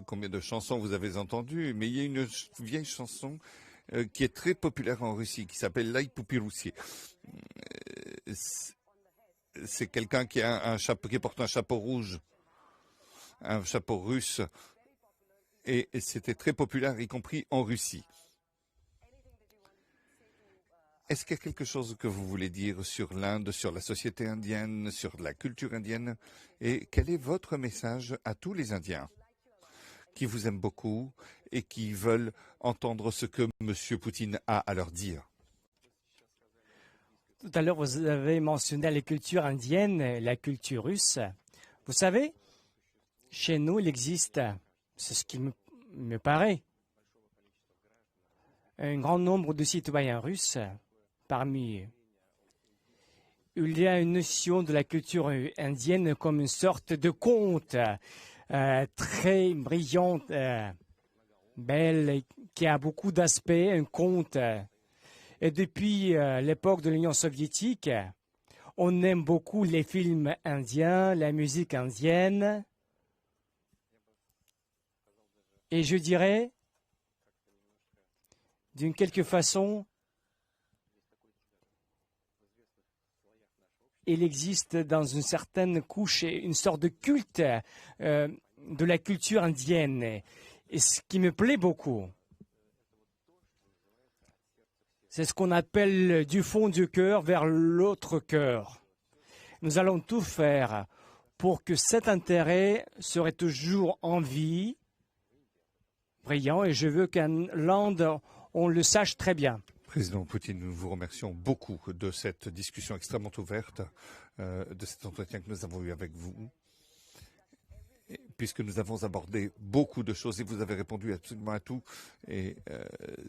combien de chansons vous avez entendues, mais il y a une vieille chanson qui est très populaire en Russie, qui s'appelle Lai Pupiroussier. C'est quelqu'un qui porte un chapeau rouge, un chapeau russe, et c'était très populaire, y compris en Russie. Est-ce qu'il y a quelque chose que vous voulez dire sur l'Inde, sur la société indienne, sur la culture indienne? Et quel est votre message à tous les Indiens qui vous aiment beaucoup et qui veulent entendre ce que M. Poutine a à leur dire? Tout à l'heure, vous avez mentionné la culture indienne, la culture russe. Vous savez, chez nous, il existe, c'est ce qui me paraît, un grand nombre de citoyens russes. Parmi eux, il y a une notion de la culture indienne comme une sorte de conte très brillante, belle, qui a beaucoup d'aspects, un conte. Et depuis l'époque de l'Union soviétique, on aime beaucoup les films indiens, la musique indienne. Et je dirais, d'une quelque façon, il existe dans une certaine couche une sorte de culte de la culture indienne. Et ce qui me plaît beaucoup, c'est ce qu'on appelle du fond du cœur vers l'autre cœur. Nous allons tout faire pour que cet intérêt serait toujours en vie, brillant, et je veux qu'en Inde, on le sache très bien. Président Poutine, nous vous remercions beaucoup de cette discussion extrêmement ouverte, de cet entretien que nous avons eu avec vous, puisque nous avons abordé beaucoup de choses et vous avez répondu absolument à tout. Et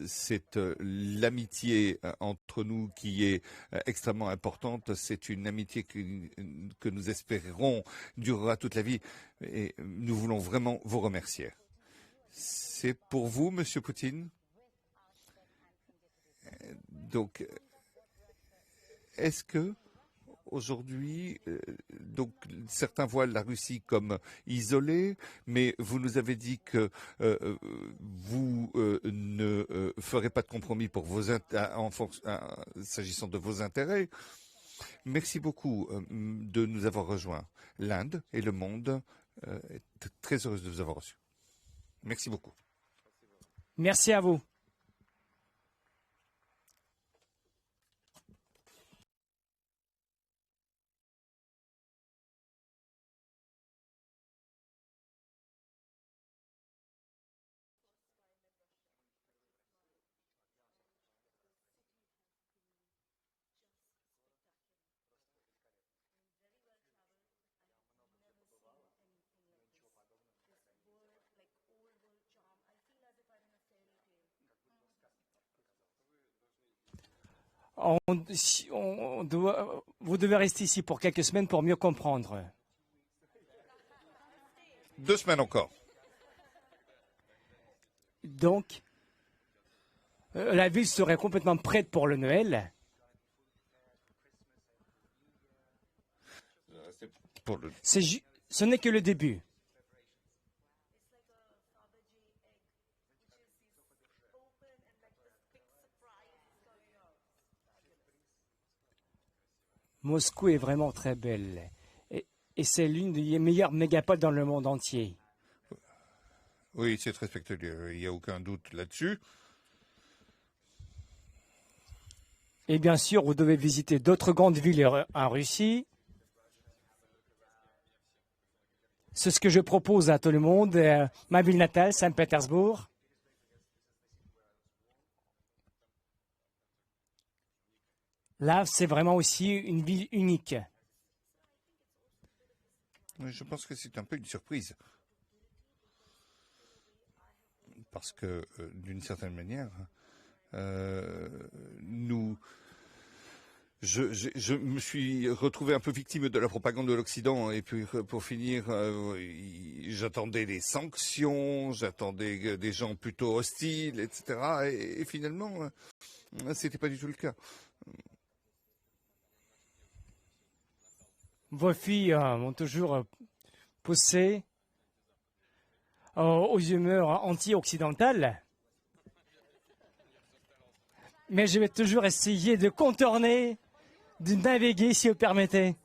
c'est l'amitié entre nous qui est extrêmement importante. C'est une amitié que nous espérons durera toute la vie et nous voulons vraiment vous remercier. C'est pour vous, Monsieur Poutine? Donc, est-ce que aujourd'hui, donc certains voient la Russie comme isolée, mais vous nous avez dit que vous ne ferez pas de compromis pour s'agissant de vos intérêts. Merci beaucoup de nous avoir rejoints. L'Inde et le monde est très heureuse de vous avoir reçus. Merci beaucoup. Merci à vous. Vous devez rester ici pour quelques semaines pour mieux comprendre. 2 semaines encore. Donc, la ville serait complètement prête pour le Noël. Ce n'est que le début. Moscou est vraiment très belle. Et c'est l'une des meilleures mégapoles dans le monde entier. Oui, c'est très spectaculaire. Il n'y a aucun doute là-dessus. Et bien sûr, vous devez visiter d'autres grandes villes en Russie. C'est ce que je propose à tout le monde. Ma ville natale, Saint-Pétersbourg. Là, c'est vraiment aussi une ville unique. Je pense que c'est un peu une surprise. Parce que, d'une certaine manière, je me suis retrouvé un peu victime de la propagande de l'Occident. Et puis, pour finir, j'attendais des sanctions, j'attendais des gens plutôt hostiles, etc. Et finalement, c'était pas du tout le cas. Vos filles m'ont toujours poussé aux humeurs anti-occidentales. Mais je vais toujours essayer de contourner, de naviguer, si vous permettez.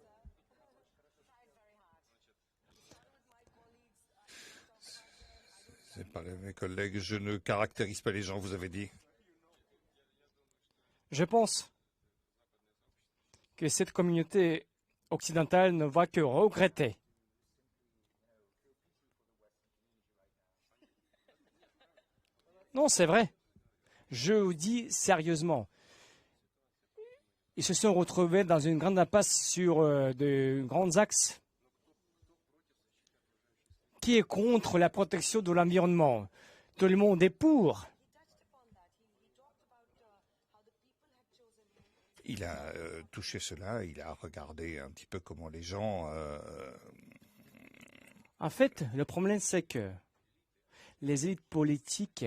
C'est pas mes collègues, je ne caractérise pas les gens, vous avez dit. Je pense que cette communauté occidentale ne va que regretter. Non, c'est vrai. Je vous dis sérieusement. Ils se sont retrouvés dans une grande impasse sur de grands axes. Qui est contre la protection de l'environnement? Tout le monde est pour. Il a touché cela, il a regardé un petit peu comment les gens... En fait, le problème, c'est que les élites politiques,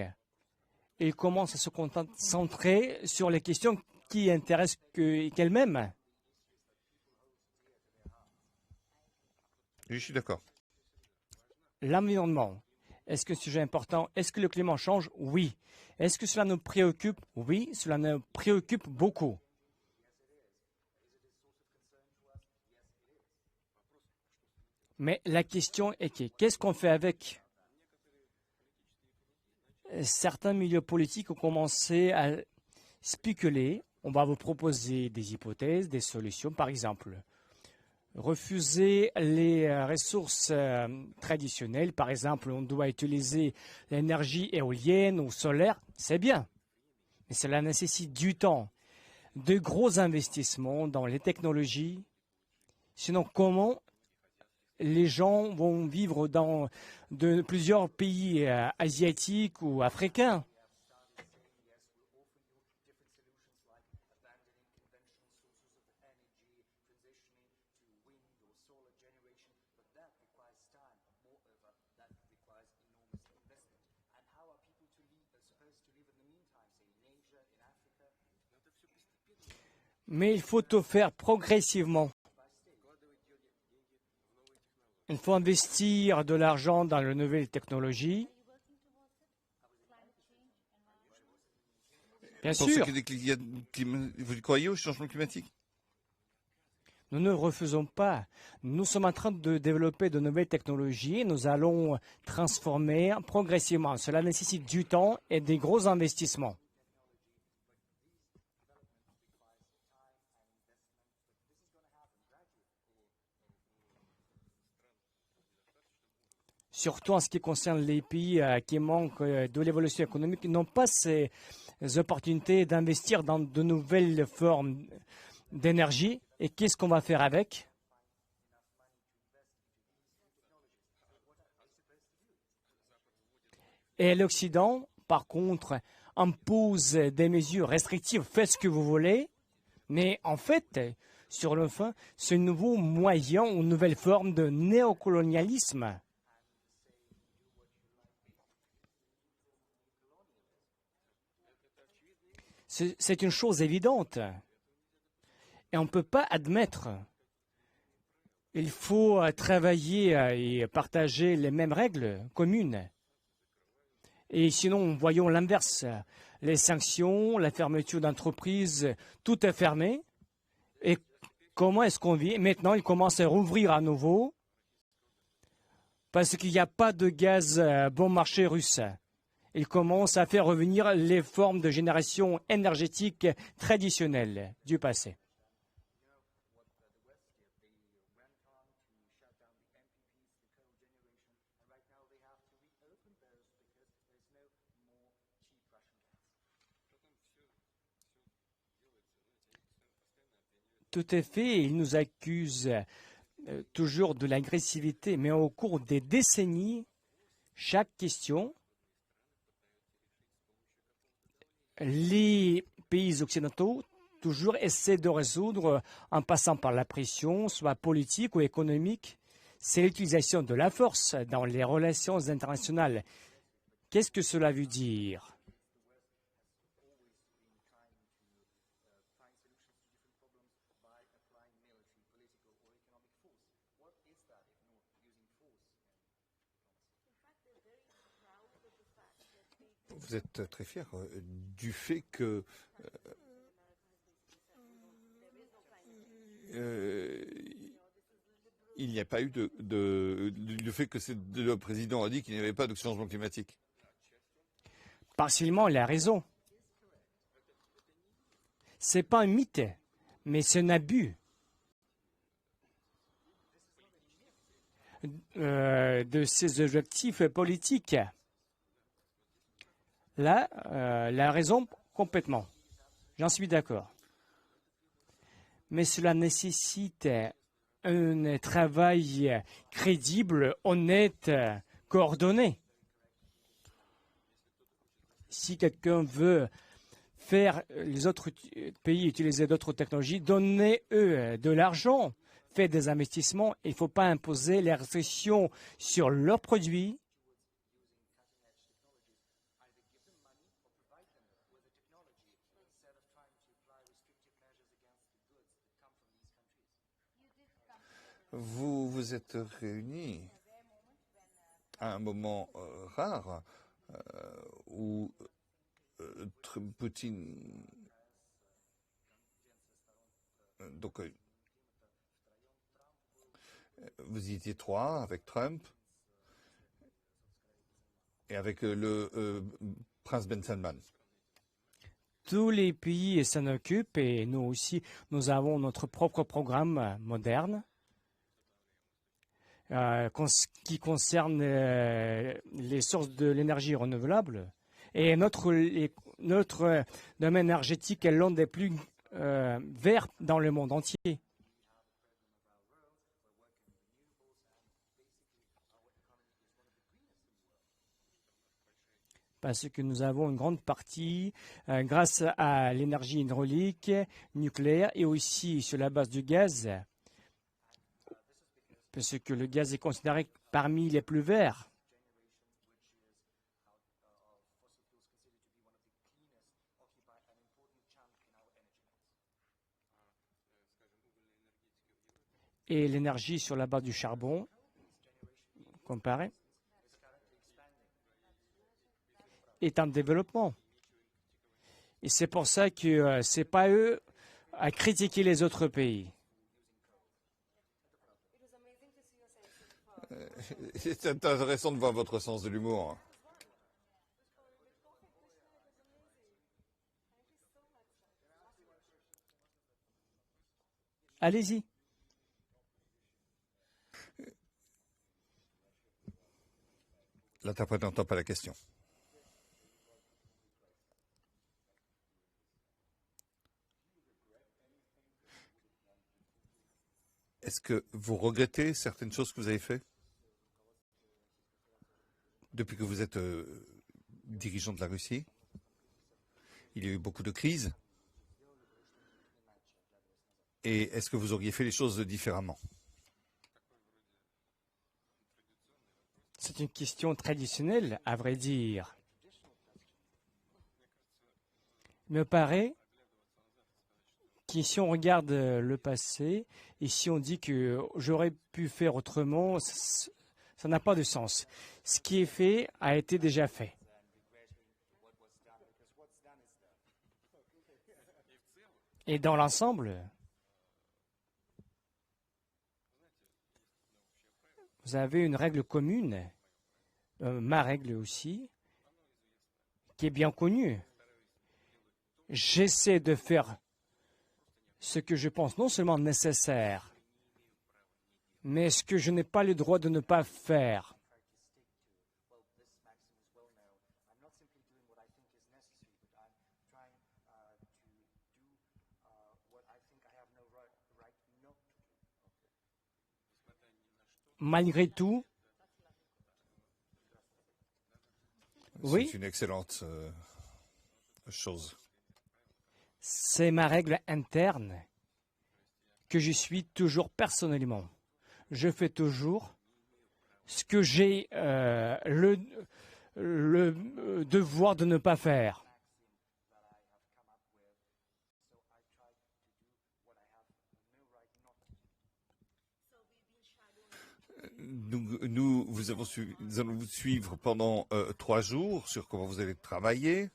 ils commencent à se concentrer sur les questions qui intéressent qu'elles-mêmes. Je suis d'accord. L'environnement, est-ce que c'est un sujet important? Est-ce que le climat change? Oui. Est-ce que cela nous préoccupe? Oui, cela nous préoccupe beaucoup. Mais la question est qu'est-ce qu'on fait avec? Certains milieux politiques ont commencé à spéculer. On va vous proposer des hypothèses, des solutions. Par exemple, refuser les ressources traditionnelles. Par exemple, on doit utiliser l'énergie éolienne ou solaire. C'est bien. Mais cela nécessite du temps, de gros investissements dans les technologies. Sinon, comment les gens vont vivre dans plusieurs pays asiatiques ou africains? Mais il faut tout faire progressivement. Il faut investir de l'argent dans les nouvelles technologies. Bien sûr. Vous croyez au changement climatique? Nous ne refusons pas. Nous sommes en train de développer de nouvelles technologies. Nous allons transformer progressivement. Cela nécessite du temps et des gros investissements. Surtout en ce qui concerne les pays qui manquent de l'évolution économique, qui n'ont pas ces opportunités d'investir dans de nouvelles formes d'énergie. Et qu'est-ce qu'on va faire avec? Et l'Occident, par contre, impose des mesures restrictives. Faites ce que vous voulez. Mais en fait, sur le fond, c'est un nouveau moyen, une nouvelle forme de néocolonialisme. C'est une chose évidente. Et on ne peut pas admettre. Il faut travailler et partager les mêmes règles communes. Et sinon, voyons l'inverse. Les sanctions, la fermeture d'entreprises, tout est fermé. Et comment est-ce qu'on vit? Maintenant, ils commencent à rouvrir à nouveau parce qu'il n'y a pas de gaz bon marché russe. Ils commencent à faire revenir les formes de génération énergétique traditionnelles du passé. Tout à fait, ils nous accusent toujours de l'agressivité, mais au cours des décennies, chaque question, les pays occidentaux toujours essaient de résoudre en passant par la pression, soit politique ou économique. C'est l'utilisation de la force dans les relations internationales. Qu'est-ce que cela veut dire? Vous êtes très fier du fait que il n'y a pas eu le fait que le président a dit qu'il n'y avait pas de changement climatique. Partiellement, il a raison. Ce n'est pas un mythe, mais c'est un abus de ses objectifs politiques. Là, la raison complètement. J'en suis d'accord. Mais cela nécessite un travail crédible, honnête, coordonné. Si quelqu'un veut faire les autres pays utiliser d'autres technologies, donnez-eux de l'argent, faites des investissements. Il ne faut pas imposer les restrictions sur leurs produits. Vous vous êtes réunis à un moment rare où Poutine, donc vous y étiez trois avec Trump et avec le prince Ben Salman. Tous les pays s'en occupent et nous aussi, nous avons notre propre programme moderne qui concerne les sources de l'énergie renouvelable. Et notre domaine énergétique est l'un des plus verts dans le monde entier. Parce que nous avons une grande partie grâce à l'énergie hydraulique, nucléaire et aussi sur la base du gaz. Parce que le gaz est considéré parmi les plus verts. Et l'énergie sur la base du charbon, comparé, est en développement. Et c'est pour ça que ce n'est pas eux à critiquer les autres pays. C'est intéressant de voir votre sens de l'humour. Allez-y. L'interprète n'entend pas la question. Est-ce que vous regrettez certaines choses que vous avez faites depuis que vous êtes dirigeant de la Russie? Il y a eu beaucoup de crises. Et est-ce que vous auriez fait les choses différemment? C'est une question traditionnelle, à vrai dire. Il me paraît que si on regarde le passé et si on dit que j'aurais pu faire autrement, ça n'a pas de sens. Ce qui est fait a été déjà fait. Et dans l'ensemble, vous avez une règle commune, ma règle aussi, qui est bien connue. J'essaie de faire ce que je pense non seulement nécessaire, mais ce que je n'ai pas le droit de ne pas faire. malgré tout, oui, C'est une excellente chose. c'est ma règle interne que je suis toujours personnellement. Je fais toujours ce que j'ai le devoir de ne pas faire. Nous allons vous suivre pendant 3 jours sur comment vous allez travailler.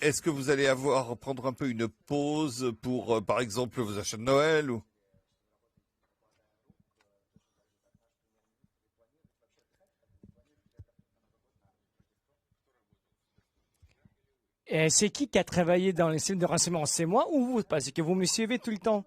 Est-ce que vous allez prendre un peu une pause pour, par exemple, vos achats de Noël ou... Et c'est qui a travaillé dans les systèmes de renseignement? C'est moi ou vous? Parce que vous me suivez tout le temps.